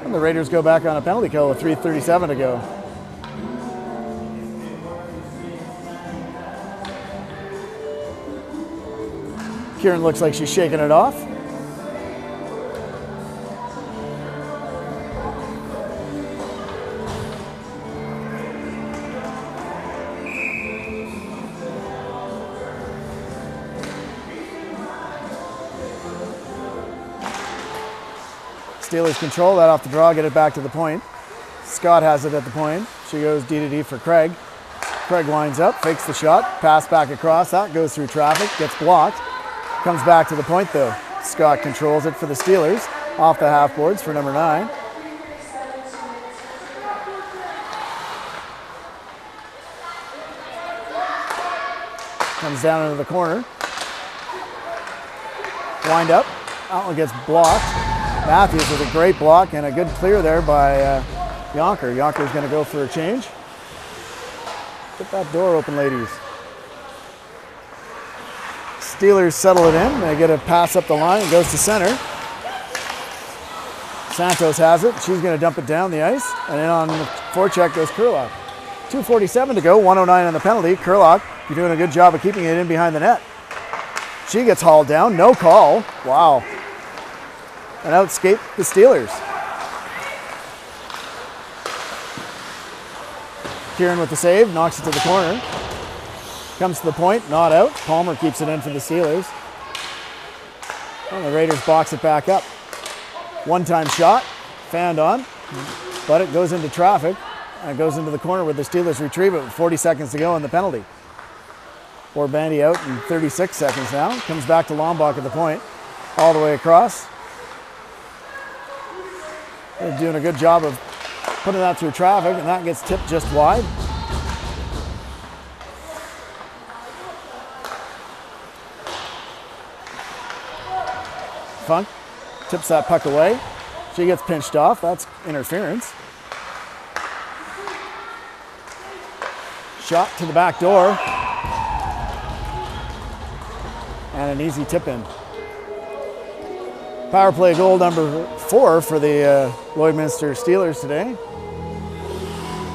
And the Raiders go back on a penalty kill with 3:37 to go. Kieran looks like she's shaking it off. Steelers control that off the draw, get it back to the point. Scott has it at the point. She goes D-to-D for Craig. Craig winds up, fakes the shot, pass back across. That goes through traffic, gets blocked. Comes back to the point though. Scott controls it for the Steelers. Off the half boards for number 9. Comes down into the corner. Wind up. That one gets blocked. Matthews with a great block and a good clear there by Yonker. Yonker's going to go for a change. Get that door open, ladies. Steelers settle it in. They get a pass up the line. It goes to center. Santos has it. She's going to dump it down the ice. And then on the forecheck goes Kurlock. 2:47 to go. 109 on the penalty. Kurlock, you're doing a good job of keeping it in behind the net. She gets hauled down. No call. Wow. And out skate the Steelers. Kieran with the save, knocks it to the corner. Comes to the point, not out. Palmer keeps it in for the Steelers. And the Raiders box it back up. One-time shot, fanned on, but it goes into traffic and it goes into the corner where the Steelers retrieve it with 40 seconds to go on the penalty. Borbandy out in 36 seconds now. Comes back to Lombok at the point. All the way across. They're doing a good job of putting that through traffic, and that gets tipped just wide. Funk tips that puck away. She gets pinched off. That's interference. Shot to the back door. And an easy tip in. Power play goal number 4 for the Lloydminster Steelers today.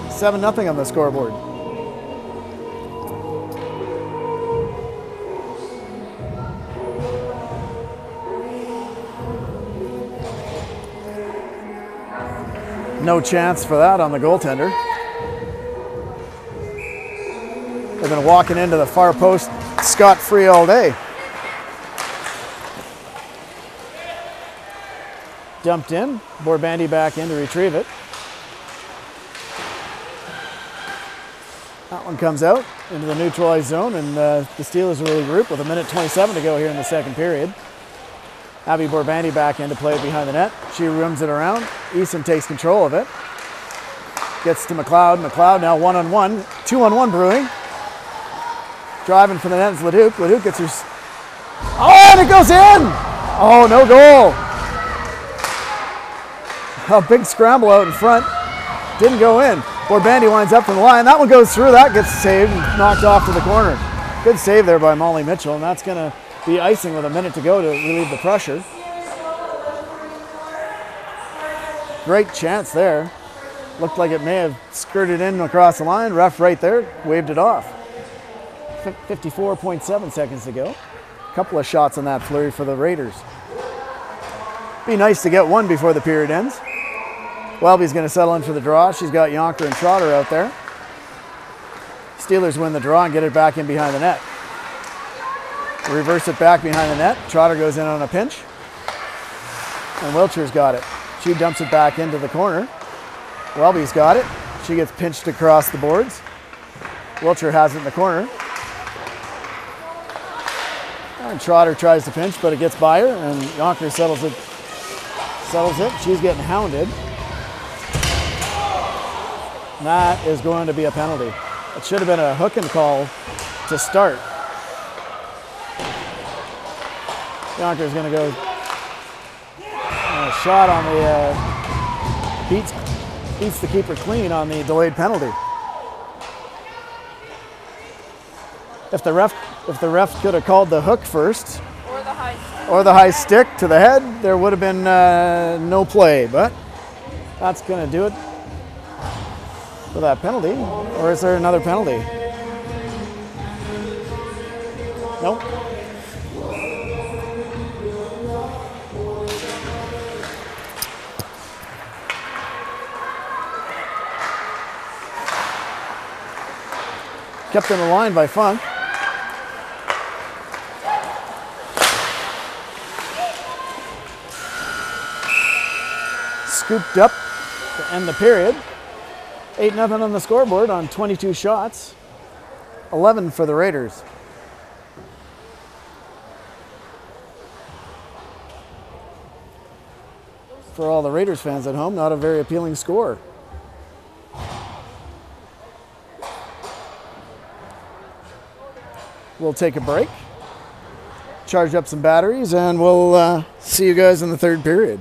7-0 on the scoreboard. No chance for that on the goaltender. They've been walking into the far post scot-free all day. Dumped in, Borbandy back in to retrieve it. That one comes out into the neutralized zone, and the Steelers will regroup with 1:27 to go here in the second period. Abby Borbandy back in to play it behind the net. She rooms it around. Easton takes control of it. Gets to McLeod. McLeod now 1-on-1. 2-on-1 brewing. Driving for the net is Leduc. Leduc gets her... Oh, and it goes in! Oh, no goal. A big scramble out in front. Didn't go in. Borbandy winds up from the line. That one goes through. That gets saved and knocked off to the corner. Good save there by Molly Mitchell, and that's going to be icing with a minute to go to relieve the pressure. Great chance there. Looked like it may have skirted in across the line. Ref right there, waved it off. 54.7 seconds to go. A couple of shots on that flurry for the Raiders. Be nice to get one before the period ends. Welby's going to settle in for the draw. She's got Yonker and Trotter out there. Steelers win the draw and get it back in behind the net. Reverse it back behind the net. Trotter goes in on a pinch. And Wiltshire's got it. She dumps it back into the corner. Welby's got it. She gets pinched across the boards. Wiltshire has it in the corner. And Trotter tries to pinch, but it gets by her, and Yonker settles it. She's getting hounded. And that is going to be a penalty. It should have been a hook and call to start. Yonker's going to go shot on the beats the keeper clean on the delayed penalty. If the ref could have called the hook first, or the high stick to the head, there would have been no play. But that's going to do it for that penalty. Or is there another penalty? Nope. Kept in the line by Funk. Scooped up to end the period. 8-0 on the scoreboard on 22 shots. 11 for the Raiders. For all the Raiders fans at home, not a very appealing score. We'll take a break, charge up some batteries, and we'll see you guys in the third period.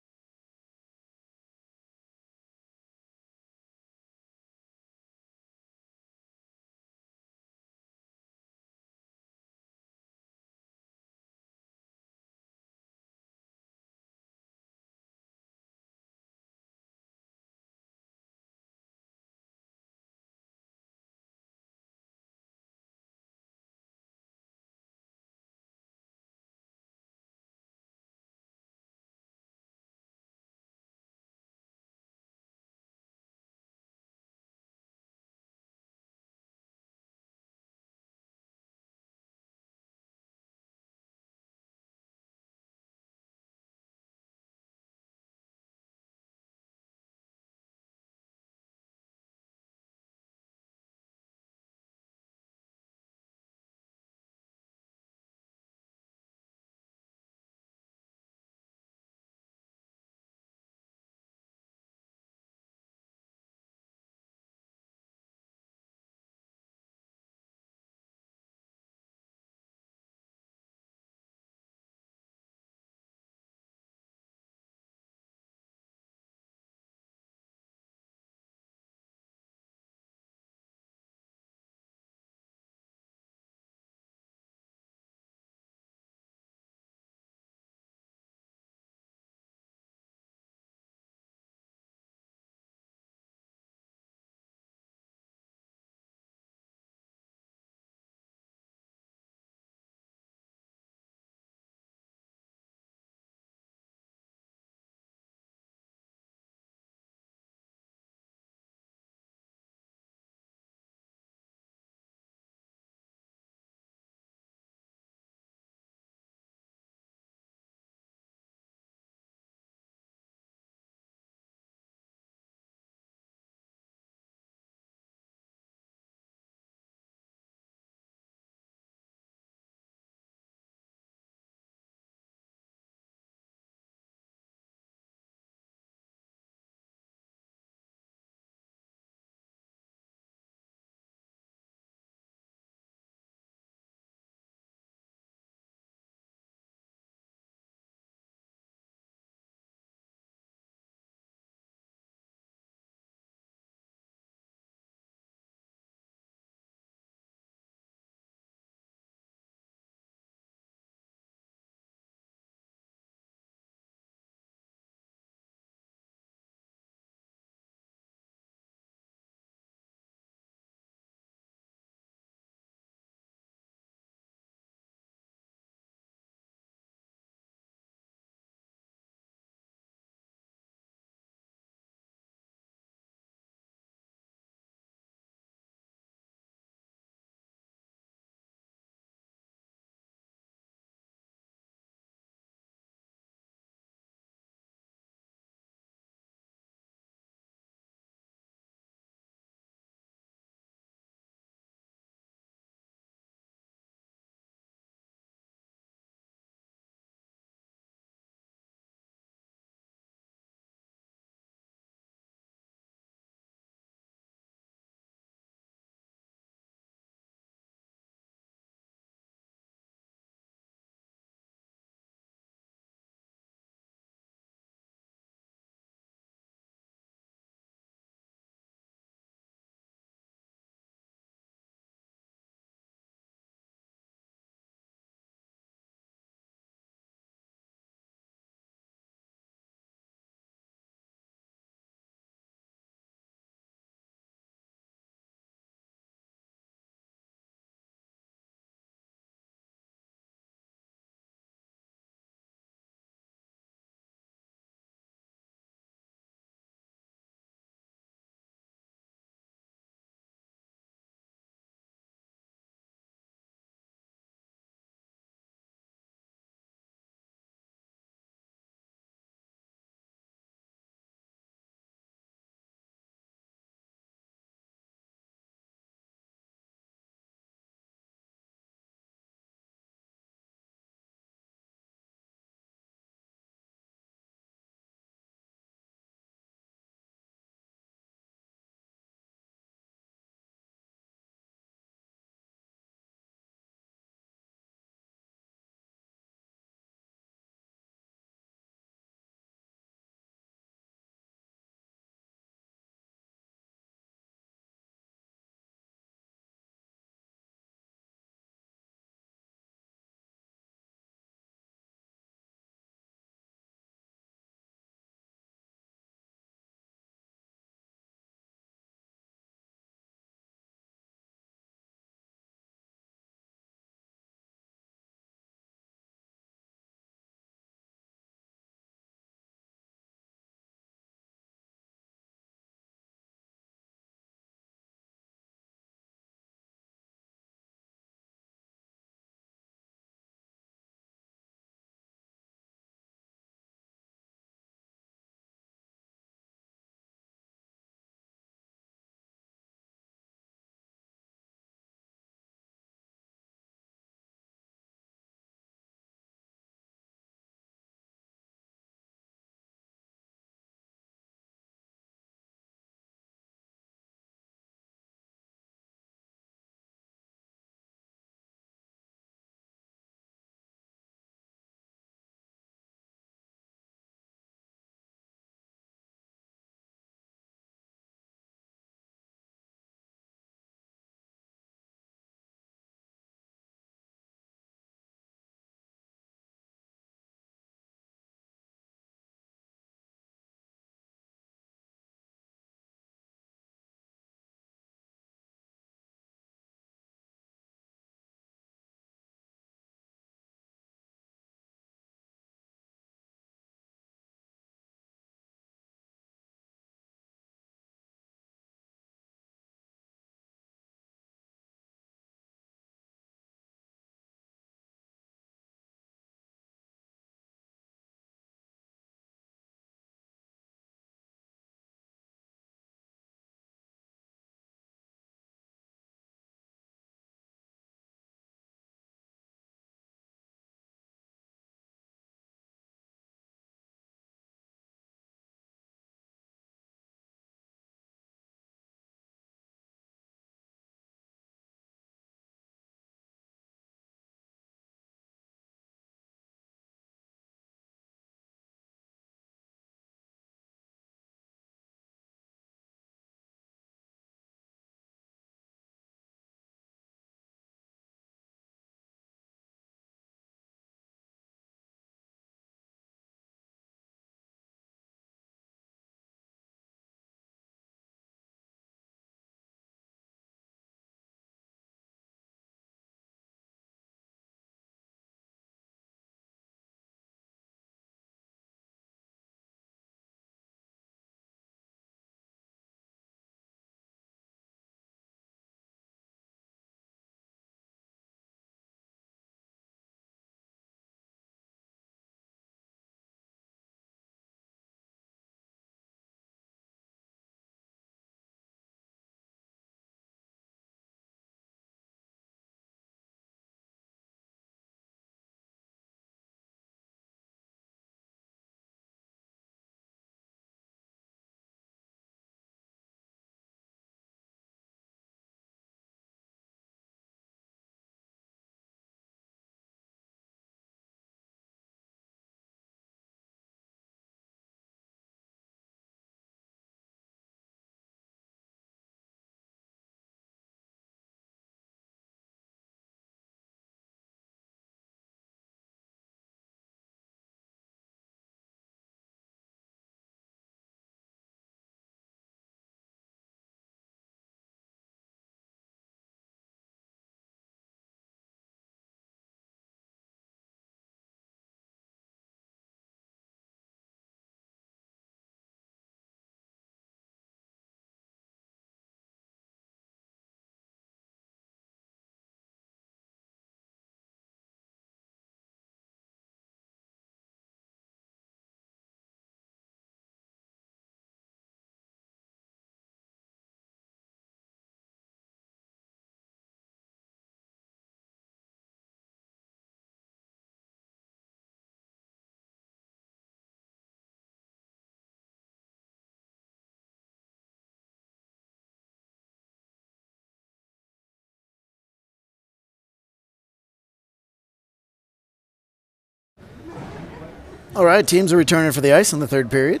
All right, teams are returning for the ice in the third period.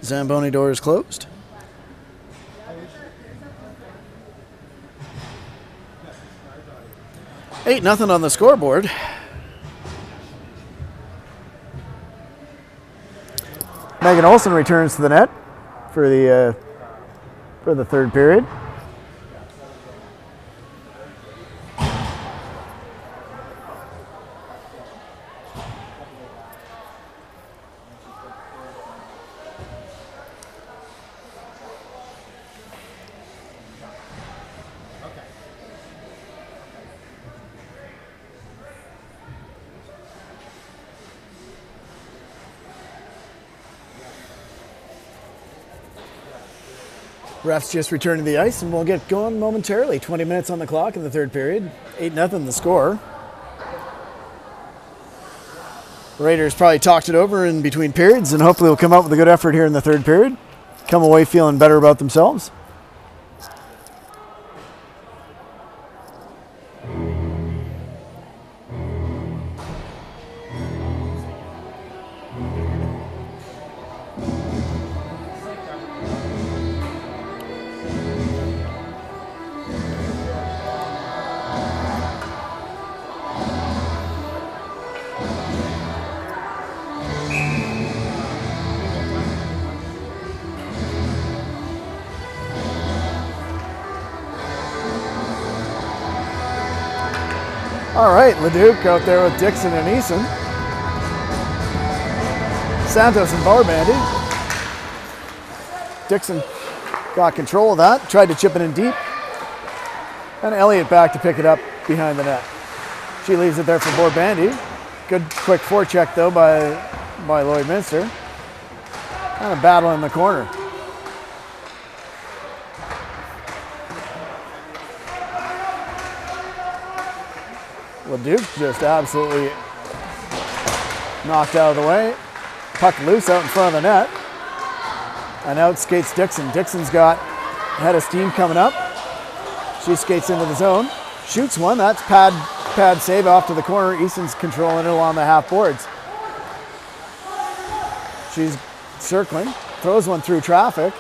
Zamboni door is closed. 8-0 on the scoreboard. Megan Olsen returns to the net for the third period. Refs just returned to the ice, and we'll get going momentarily. 20 minutes on the clock in the third period. 8-0 the score. Raiders probably talked it over in between periods, and hopefully will come up with a good effort here in the third period. Come away feeling better about themselves. All right, Leduc out there with Dixon and Eason. Santos and Barbandy. Dixon got control of that, tried to chip it in deep. And Elliott back to pick it up behind the net. She leaves it there for Barbandy. Good quick forecheck though by Lloydminster. Kind of battle in the corner. Leduc just absolutely knocked out of the way. Puck loose out in front of the net. And out skates Dixon. Dixon's got a head of steam coming up. She skates into the zone. Shoots one. That's pad save off to the corner. Easton's controlling it along the half boards. She's circling. Throws one through traffic.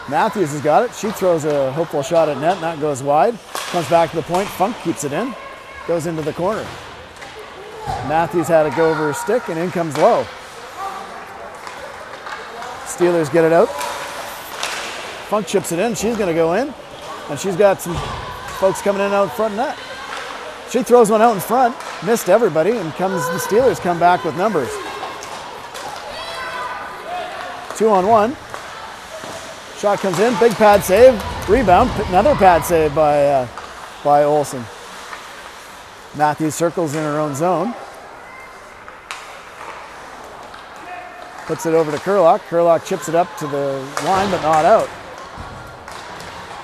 Matthews has got it. She throws a hopeful shot at net, and that goes wide. Comes back to the point. Funk keeps it in. Goes into the corner. Matthews had to go over her stick, and in comes Lowe. Steelers get it out. Funk chips it in. She's going to go in, and she's got some folks coming in out front net. She throws one out in front, missed everybody, and the Steelers come back with numbers. 2-on-1. Shot comes in, big pad save, rebound, another pad save by Olsen. Matthews circles in her own zone. Puts it over to Kurlock. Kurlock chips it up to the line, but not out.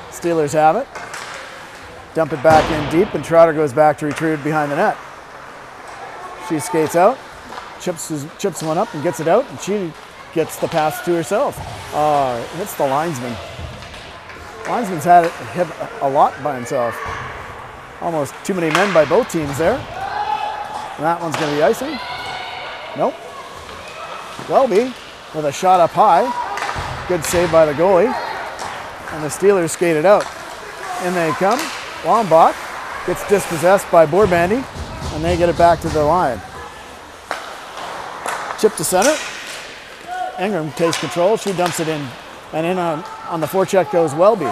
Steelers have it. Dump it back in deep, and Trotter goes back to retrieve it behind the net. She skates out, chips one up and gets it out, and she gets the pass to herself. Hits the linesman. Linesman's had it hit a lot by himself. Almost too many men by both teams there. And that one's going to be icing. Nope. Welby with a shot up high. Good save by the goalie. And the Steelers skate it out. In they come. Lombach gets dispossessed by Borbandy, and they get it back to the line. Chip to center. Ingram takes control. She dumps it in. And in on the forecheck goes Welby.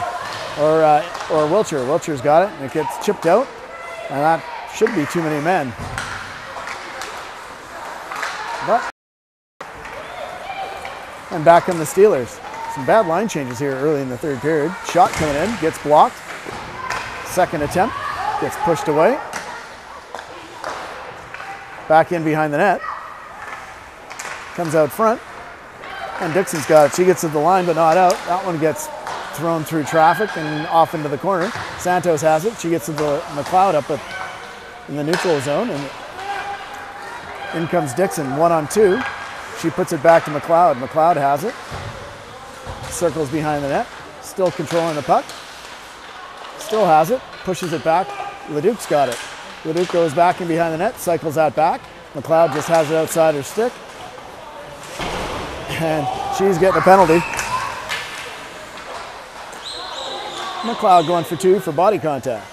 Or Wiltshire. Wiltshire's got it, and it gets chipped out, and that should be too many men. And back on the Steelers. Some bad line changes here early in the third period. Shot coming in, gets blocked. Second attempt, gets pushed away. Back in behind the net. Comes out front, and Dixon's got it. She gets to the line, but not out. That one gets thrown through traffic and off into the corner. Santos has it. She gets to the McLeod up in the neutral zone, and in comes Dixon, 1-on-2. She puts it back to McLeod. McLeod has it. Circles behind the net. Still controlling the puck. Still has it. Pushes it back. Leduc's got it. Leduc goes back in behind the net. Cycles that back. McLeod just has it outside her stick. And she's getting a penalty. McLeod going for 2 for body contact.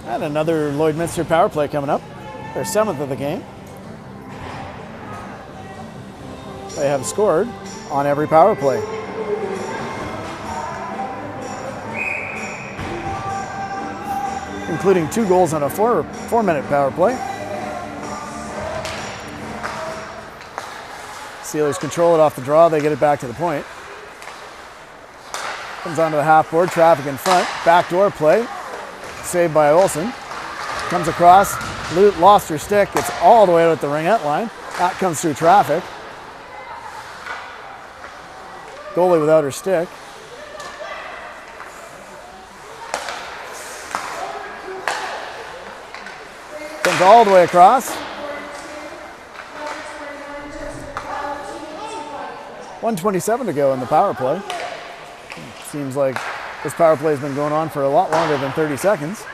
And another Lloydminster power play coming up. Their 7th of the game. They have scored on every power play. Including 2 goals on a 4-minute power play. Steelers control it off the draw. They get it back to the point. Comes onto the half board. Traffic in front. Backdoor play. Saved by Olsen. Comes across. Lost her stick. It's all the way out at the ringette line. That comes through traffic. Goalie without her stick. Comes all the way across. 1:27 to go in the power play. Seems like this power play has been going on for a lot longer than 30 seconds.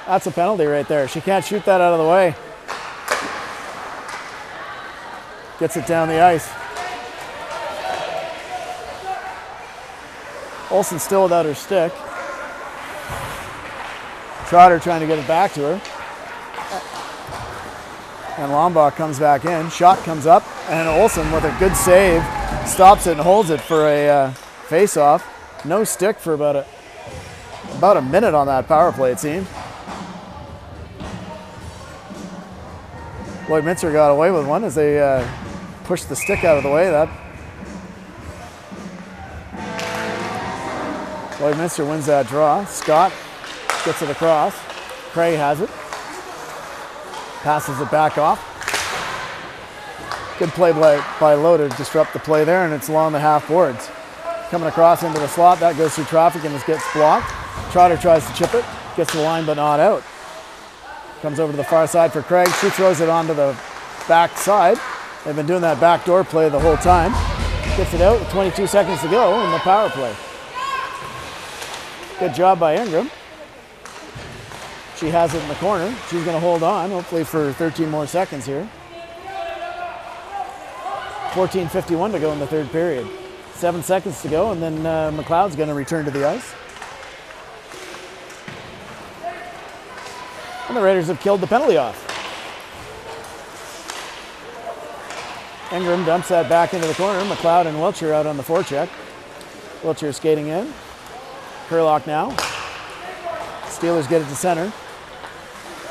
That's a penalty right there. She can't shoot that out of the way. Gets it down the ice. Olsen still without her stick. Trotter trying to get it back to her. And Lombach comes back in. Shot comes up, and Olsen with a good save stops it and holds it for a face-off. No stick for about a minute on that power play, it seemed. Lloydminster got away with one as they pushed the stick out of the way. Lloydminster wins that draw. Scott gets it across. Craig has it. Passes it back off. Good play by Lowe to disrupt the play there, and it's along the half boards. Coming across into the slot, that goes through traffic and it gets blocked. Trotter tries to chip it, gets to the line but not out. Comes over to the far side for Craig. She throws it onto the back side. They've been doing that backdoor play the whole time. Gets it out with 22 seconds to go in the power play. Good job by Ingram. She has it in the corner. She's going to hold on, hopefully for 13 more seconds here. 14:51 to go in the third period. 7 seconds to go, and then McLeod's going to return to the ice. And the Raiders have killed the penalty off. Ingram dumps that back into the corner. McLeod and Wiltshire out on the forecheck. Wiltshire skating in. Curlock now. Steelers get it to center.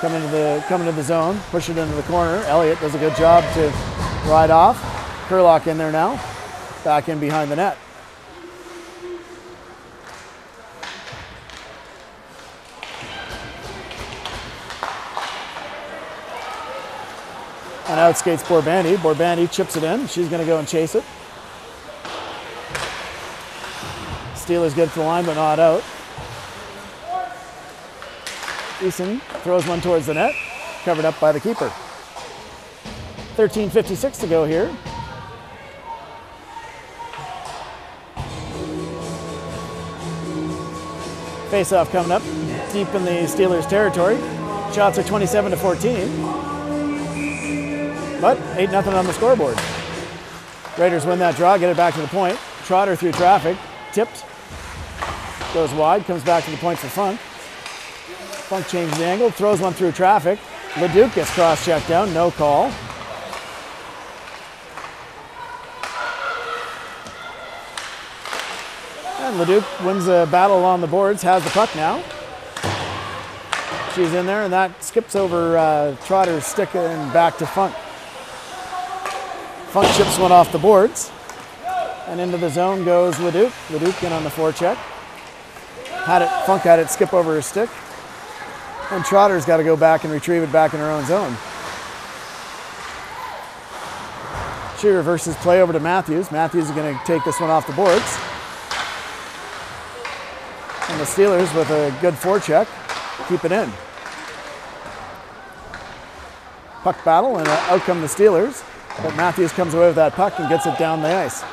Come into the zone. Push it into the corner. Elliott does a good job to ride off. Curlock in there now. Back in behind the net. And out skates Borbandi. Borbandi chips it in. She's going to go and chase it. Steelers get it to the line, but not out. Eason throws one towards the net. Covered up by the keeper. 13:56 to go here. Face-off coming up deep in the Steelers' territory. Shots are 27-14. But 8-0 on the scoreboard. Raiders win that draw, get it back to the point. Trotter through traffic, tipped, goes wide, comes back to the point for Funk. Funk changes the angle, throws one through traffic. Leduc gets cross-checked down, no call. And Leduc wins a battle along the boards, has the puck now. She's in there, and that skips over Trotter's stick and back to Funk. Funk chips one off the boards, and into the zone goes Leduc. Leduc in on the forecheck. Funk had it skip over her stick, and Trotter's got to go back and retrieve it back in her own zone. She reverses play over to Matthews. Matthews is going to take this one off the boards. And the Steelers with a good forecheck keep it in. Puck battle, and out come the Steelers. But Matthews comes away with that puck and gets it down the ice.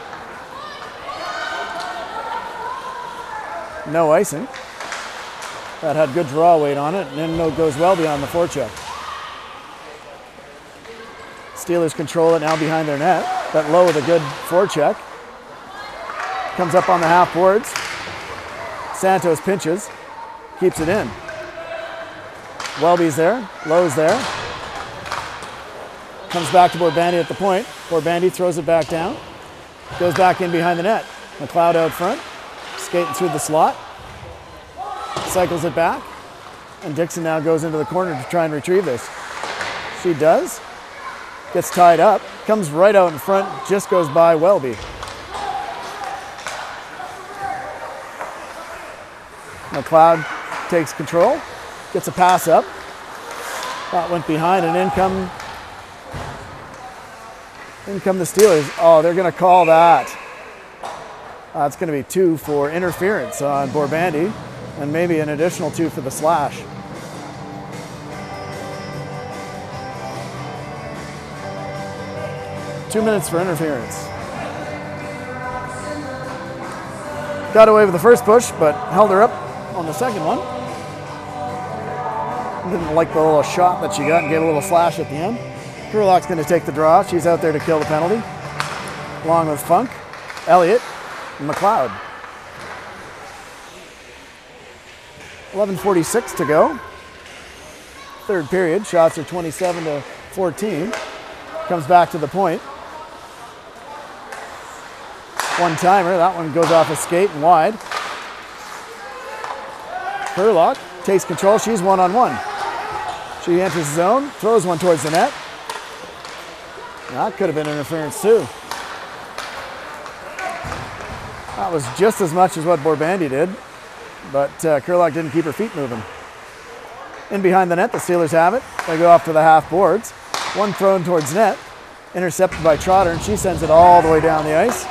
No icing. That had good draw weight on it, and then it goes well beyond the forecheck. Steelers control it now behind their net. That low with a good forecheck. Comes up on the half boards. Santos pinches, keeps it in. Welby's there, Lowe's there. Comes back to Borbandy at the point. Borbandy throws it back down. Goes back in behind the net. McLeod out front, skating through the slot. Cycles it back. And Dixon now goes into the corner to try and retrieve this. She does. Gets tied up. Comes right out in front, just goes by Welby. McLeod takes control. Gets a pass up. That went behind, and in come the Steelers. Oh, they're going to call that. It's going to be 2 for interference on Borbandy, and maybe an additional 2 for the slash. Two minutes for interference. Got away with the first push, but held her up on the second one. Didn't like the little shot that she got and gave a little slash at the end. Kurlock's going to take the draw. She's out there to kill the penalty, along with Funk, Elliott, and McLeod. 11:46 to go. Third period. Shots are 27-14. Comes back to the point. One-timer. That one goes off a skate and wide. Kurlock takes control. She's one-on-one. She enters the zone, throws one towards the net. That could have been interference too. That was just as much as what Borbandy did, but Kurlock didn't keep her feet moving. In behind the net, the Steelers have it. They go off to the half boards. One thrown towards net, intercepted by Trotter, and she sends it all the way down the ice.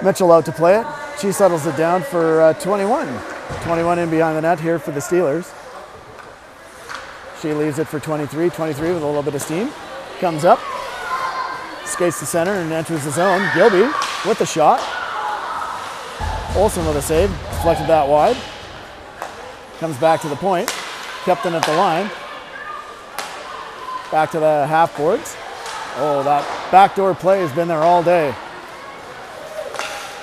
Mitchell out to play it. She settles it down for 21. 21 in behind the net here for the Steelers. She leaves it for 23. 23 with a little bit of steam. Comes up, skates to center and enters the zone. Gilby with the shot. Olsen with a save, deflected that wide. Comes back to the point, kept in at the line. Back to the half boards. Oh, that backdoor play has been there all day.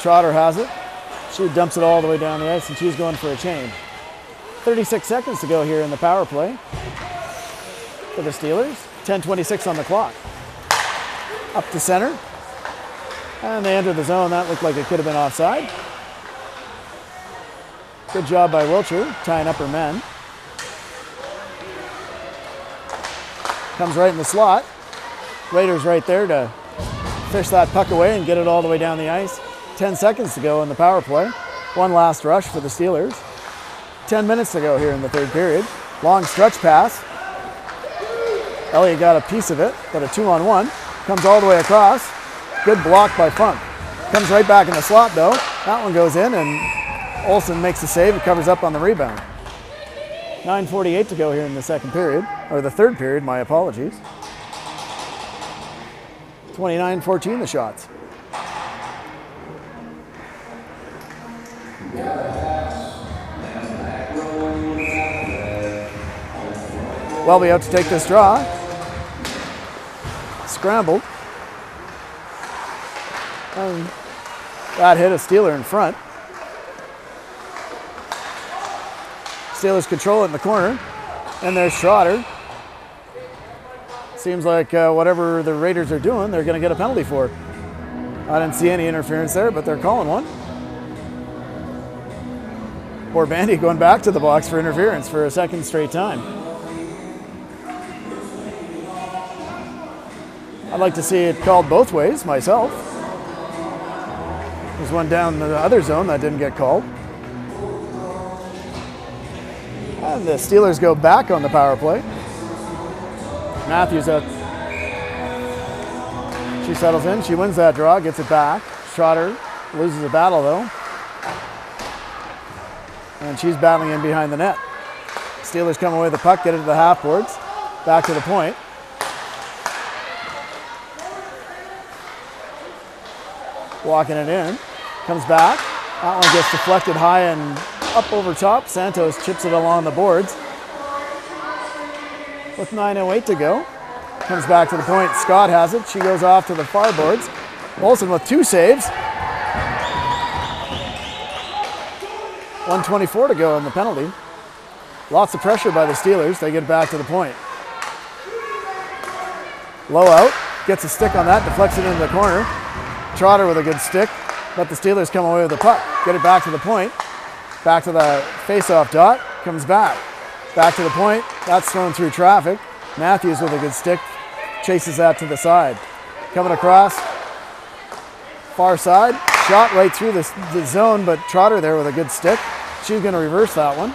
Trotter has it. She dumps it all the way down the ice, and she's going for a change. 36 seconds to go here in the power play for the Steelers. 10:26 on the clock. Up to center. And they enter the zone. That looked like it could have been offside. Good job by Wilcher, tying up her men. Comes right in the slot. Raiders right there to fish that puck away and get it all the way down the ice. 10 seconds to go in the power play. One last rush for the Steelers. 10 minutes to go here in the third period. Long stretch pass. Elliott got a piece of it, but a 2-on-1. Comes all the way across. Good block by Funk. Comes right back in the slot though. That one goes in and Olsen makes the save and covers up on the rebound. 9:48 to go here in the second period, or the third period, my apologies. 29-14 the shots. Welby out to take this draw. Scrambled. And that hit a Steeler in front. Steelers control it in the corner. And there's Trotter. Seems like whatever the Raiders are doing, they're going to get a penalty for. I didn't see any interference there, but they're calling one. Borbandy going back to the box for interference for a second straight time. I'd like to see it called both ways myself. There's one down in the other zone that didn't get called. And the Steelers go back on the power play. Matthews out. She settles in, she wins that draw, gets it back. Trotter loses the battle though. And she's battling in behind the net. Steelers come away with the puck, get it to the half boards. Back to the point. walking it in. Comes back. That one gets deflected high and up over top. Santos chips it along the boards. With 9:08 to go. Comes back to the point. Scott has it. She goes off to the far boards. Olsen with 2 saves. 1:24 to go in the penalty. Lots of pressure by the Steelers. They get back to the point. Low out. Gets a stick on that. Deflects it into the corner. Trotter with a good stick. But the Steelers come away with the puck. Get it back to the point. Back to the face-off dot. Comes back. Back to the point. That's thrown through traffic. Matthews with a good stick. Chases that to the side. Coming across. Far side. Shot right through the zone, but Trotter there with a good stick. She's going to reverse that one.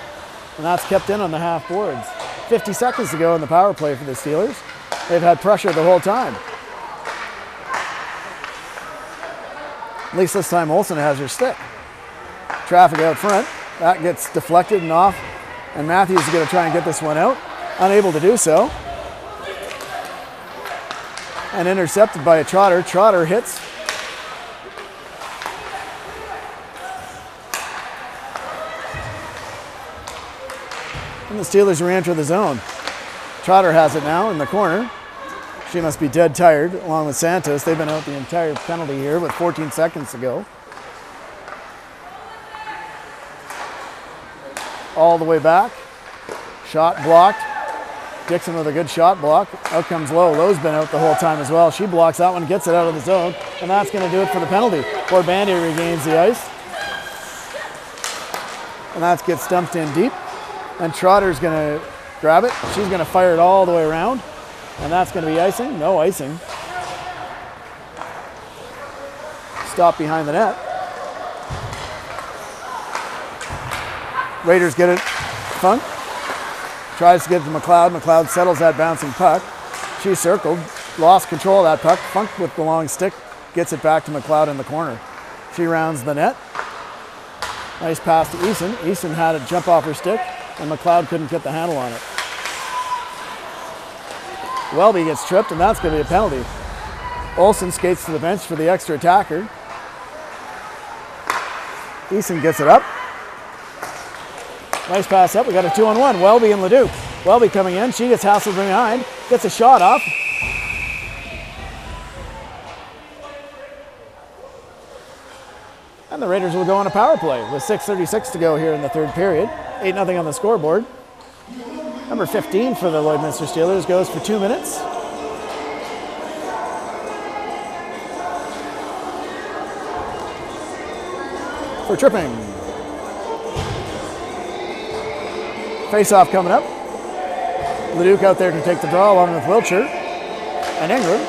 And that's kept in on the half boards. 50 seconds to go in the power play for the Steelers. They've had pressure the whole time. At least this time Olsen has her stick. Traffic out front. That gets deflected and off. And Matthews is going to try and get this one out. Unable to do so. And intercepted by a Trotter. Trotter hits. And the Steelers re-enter the zone. Trotter has it now in the corner. She must be dead tired, along with Santos. They've been out the entire penalty here with 14 seconds to go. All the way back. Shot blocked. Dixon with a good shot block. Out comes Lowe. Lowe's been out the whole time as well. She blocks that one, gets it out of the zone, and that's going to do it for the penalty. Borbandi regains the ice. And that gets dumped in deep. And Trotter's going to grab it. She's going to fire it all the way around. And that's going to be icing. No icing. Stop behind the net. Raiders get it. Funk. Tries to get it to McLeod. McLeod settles that bouncing puck. She's circled. Lost control of that puck. Funk with the long stick. Gets it back to McLeod in the corner. She rounds the net. Nice pass to Eason. Eason had it jump off her stick. And McLeod couldn't get the handle on it. Welby gets tripped, and that's going to be a penalty. Olsen skates to the bench for the extra attacker. Eason gets it up. Nice pass up. We got a 2-on-1. Welby and Leduc. Welby coming in. She gets hassled from behind. Gets a shot off. And the Raiders will go on a power play with 6:36 to go here in the third period. 8-0 on the scoreboard. Number 15 for the Lloydminster Steelers goes for 2 minutes. For tripping. Face-off coming up. Leduc out there to take the draw along with Wiltshire and Ingram.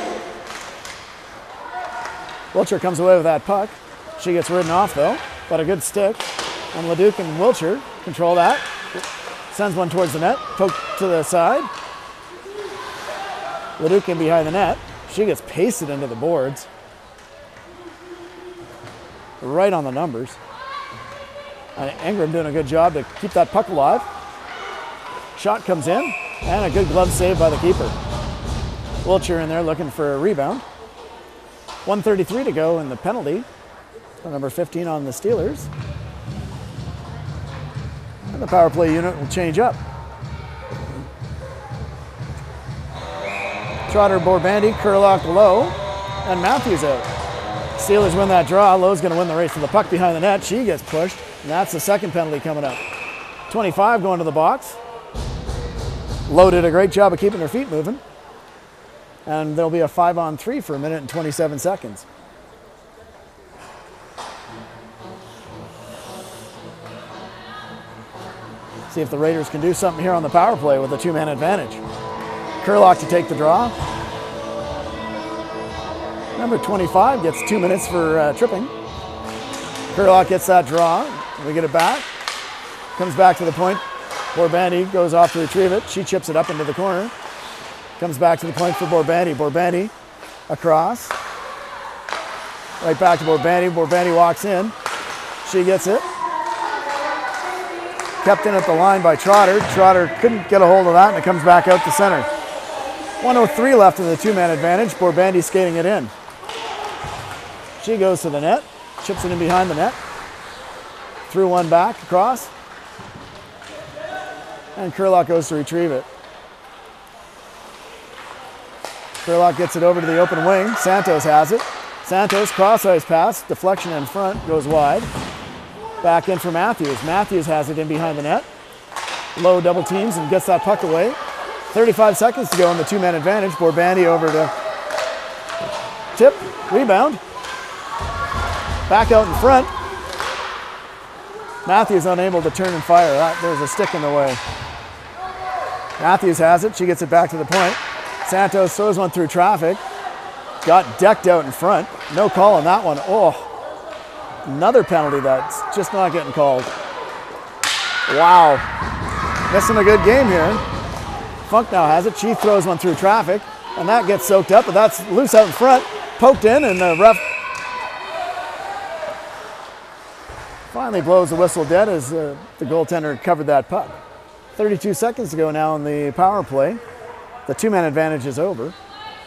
Wiltshire comes away with that puck. She gets ridden off though, but a good stick. And Leduc and Wiltshire control that. Sends one towards the net, poke to the side. Leduc in behind the net. She gets pasted into the boards. Right on the numbers. And Ingram doing a good job to keep that puck alive. Shot comes in, and a good glove save by the keeper. Wiltshire in there looking for a rebound. 1:33 to go in the penalty. Number 15 on the Steelers. And the power play unit will change up. Trotter, Borbandi, Kurlock, Lowe, and Matthews out. Steelers win that draw. Lowe's going to win the race to the puck behind the net. She gets pushed, and that's the second penalty coming up. 25 going to the box. Lowe did a great job of keeping her feet moving. And there'll be a 5-on-3 for 1 minute and 27 seconds. See if the Raiders can do something here on the power play with a 2-man advantage. Kurlock to take the draw. Number 25 gets 2 minutes for tripping. Kurlock gets that draw. We get it back. Comes back to the point. Borbandi goes off to retrieve it. She chips it up into the corner. Comes back to the point for Borbandi. Borbandi across. Right back to Borbandi. Borbandi walks in. She gets it. Kept in at the line by Trotter. Trotter couldn't get a hold of that, and it comes back out to center. 1:03 left in the 2-man advantage. Borbandi skating it in. She goes to the net, chips it in behind the net, threw one back across, and Kurlock goes to retrieve it. Kurlock gets it over to the open wing. Santos has it. Santos, cross-ice pass, deflection in front, goes wide. Back in for Matthews. Matthews has it in behind the net. Low double teams and gets that puck away. 35 seconds to go on the two-man advantage. Borbandi over to tip, rebound. Back out in front. Matthews unable to turn and fire. There's a stick in the way. Matthews has it. She gets it back to the point. Santos throws one through traffic. Got decked out in front. No call on that one. Oh, another penalty that's just not getting called. Wow. Missing a good game here. Funk now has it. She throws one through traffic, and that gets soaked up, but that's loose out in front. Poked in, and the ref finally blows the whistle dead as the goaltender covered that puck. 32 seconds to go now in the power play. The two-man advantage is over.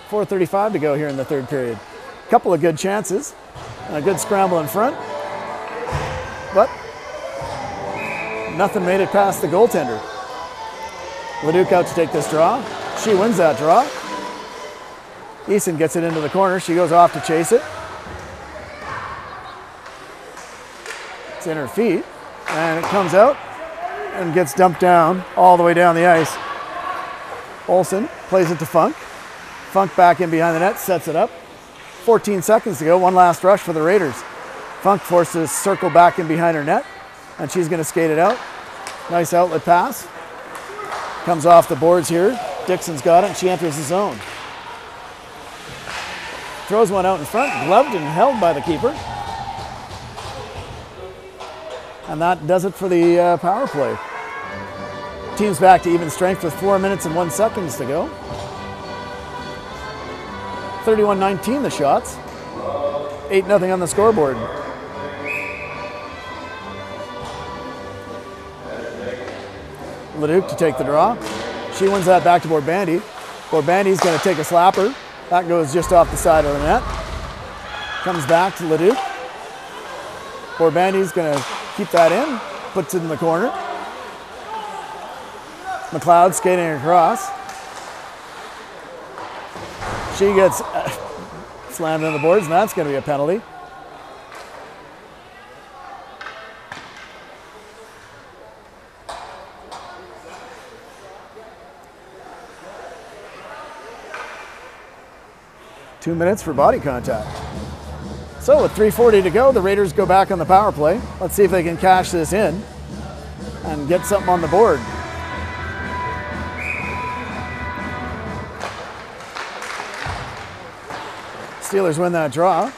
4:35 to go here in the third period. A couple of good chances and a good scramble in front, but nothing made it past the goaltender. Leduc out to take this draw. She wins that draw. Eason gets it into the corner. She goes off to chase it. It's in her feet, and it comes out and gets dumped down all the way down the ice. Olsen plays it to Funk. Funk back in behind the net, sets it up. 14 seconds to go, one last rush for the Raiders. Funk forces circle back in behind her net, and she's going to skate it out. Nice outlet pass. Comes off the boards here. Dixon's got it, and she enters the zone. Throws one out in front, gloved and held by the keeper. And that does it for the power play. Team's back to even strength with 4 minutes and 1 second to go. 31-19 the shots. 8-0 on the scoreboard. Leduc to take the draw. She wins that back to Borbandi. Borbandi's going to take a slapper. That goes just off the side of the net. Comes back to Leduc. Borbandi's going to keep that in. Puts it in the corner. McLeod skating across. She gets slammed on the boards, and that's going to be a penalty. Two minutes for body contact. So with 3:40 to go, the Raiders go back on the power play. Let's see if they can cash this in and get something on the board. Steelers win that draw,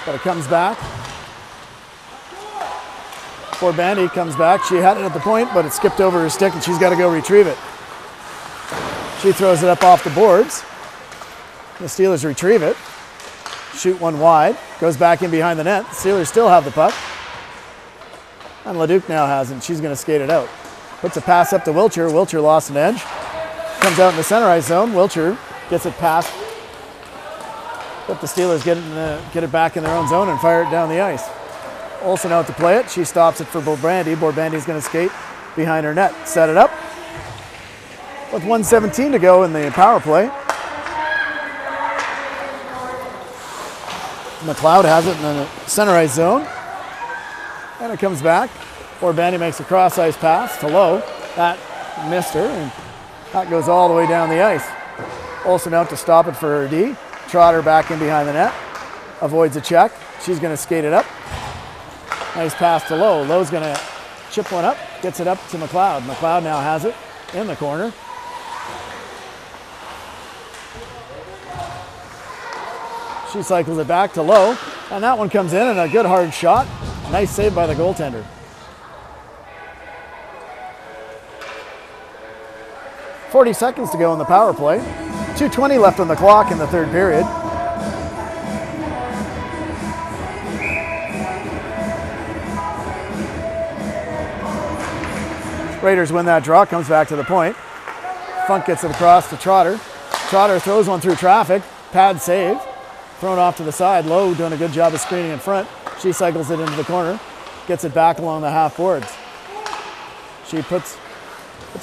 but it comes back. Borbandi comes back. She had it at the point, but it skipped over her stick, and she's got to go retrieve it. She throws it up off the boards. The Steelers retrieve it. Shoot one wide. Goes back in behind the net. The Steelers still have the puck. And Leduc now has it. She's going to skate it out. Puts a pass up to Wilcher. Wilcher lost an edge. Comes out in the center ice zone. Wilcher gets it past. But the Steelers get it back in their own zone and fire it down the ice. Olsen out to play it. She stops it for Borbandi. Borbandi's going to skate behind her net. Set it up. With 1:17 to go in the power play. McLeod has it in the center ice zone. And it comes back. Borbandi makes a cross ice pass to Lowe. That missed her, and that goes all the way down the ice. Olsen out to stop it for her D. Trotter back in behind the net. Avoids a check. She's going to skate it up. Nice pass to Lowe. Lowe's going to chip one up. Gets it up to McLeod. McLeod now has it in the corner. She cycles it back to Lowe, and that one comes in, and a good hard shot. Nice save by the goaltender. .40 seconds to go in the power play. 2:20 left on the clock in the third period. Raiders win that draw, comes back to the point. Funk gets it across to Trotter. Trotter throws one through traffic. Pad save. Thrown off to the side. Lowe doing a good job of screening in front. She cycles it into the corner. Gets it back along the half boards. She puts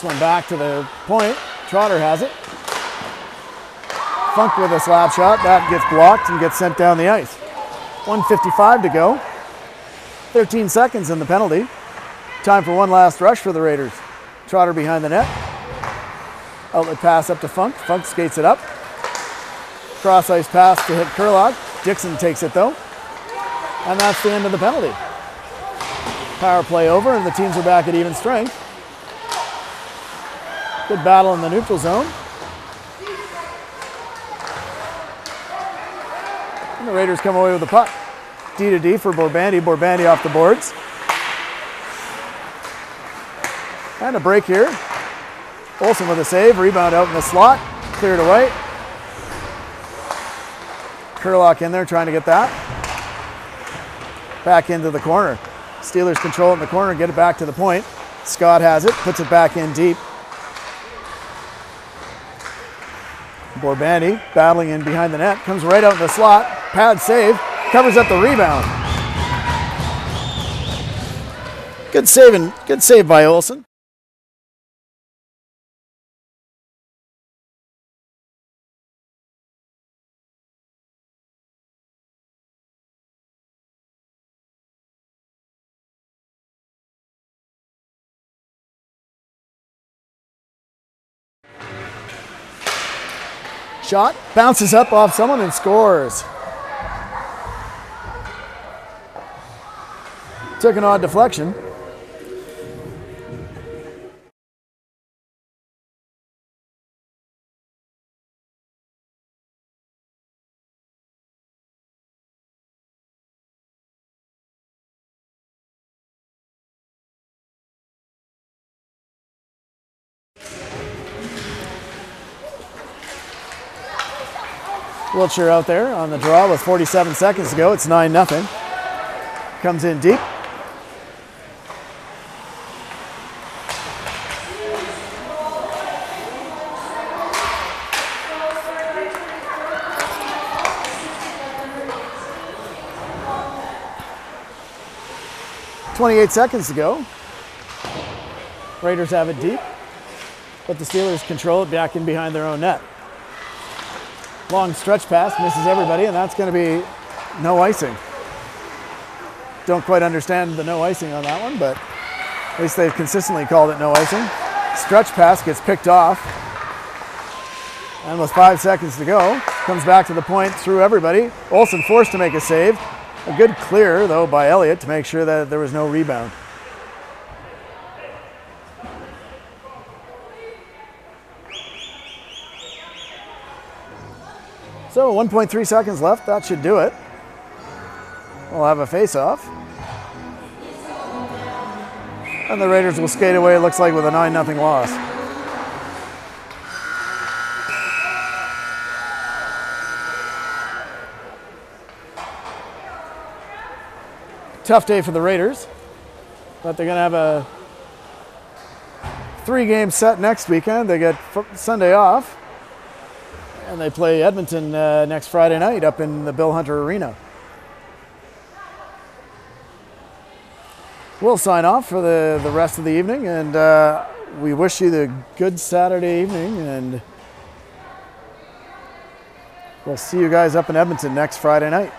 one back to the point. Trotter has it. Funk with a slap shot. That gets blocked and gets sent down the ice. 1:55 to go. 13 seconds in the penalty. Time for one last rush for the Raiders. Trotter behind the net. Outlet pass up to Funk. Funk skates it up. Cross ice pass to hit Kurlock. Dixon takes it though. And that's the end of the penalty. Power play over and the teams are back at even strength. Good battle in the neutral zone. And the Raiders come away with the puck. D to D for Borbandi. Borbandi off the boards. And a break here. Olsen with a save. Rebound out in the slot. Cleared away. Kurlock in there trying to get that. Back into the corner. Steelers control it in the corner and get it back to the point. Scott has it. Puts it back in deep. Borbandi battling in behind the net. Comes right out in the slot. Pad save. Covers up the rebound. Good save by Olsen. Shot, bounces up off someone and scores. Took an odd deflection. Wiltshire out there on the draw with 47 seconds to go. It's 9-0. Comes in deep. .28 seconds to go. Raiders have it deep, but the Steelers control it back in behind their own net. Long stretch pass, misses everybody, and that's going to be no icing. Don't quite understand the no icing on that one, but at least they've consistently called it no icing. Stretch pass gets picked off. And with 5 seconds to go, comes back to the point through everybody. Olsen forced to make a save. A good clear, though, by Elliott to make sure that there was no rebound. So 1.3 seconds left. That should do it. We'll have a face-off. And the Raiders will skate away, it looks like, with a 9-0 loss. Tough day for the Raiders, but they're going to have a 3-game set next weekend. They get Sunday off. And they play Edmonton next Friday night up in the Bill Hunter Arena. We'll sign off for the rest of the evening, and we wish you the good Saturday evening, and we'll see you guys up in Edmonton next Friday night.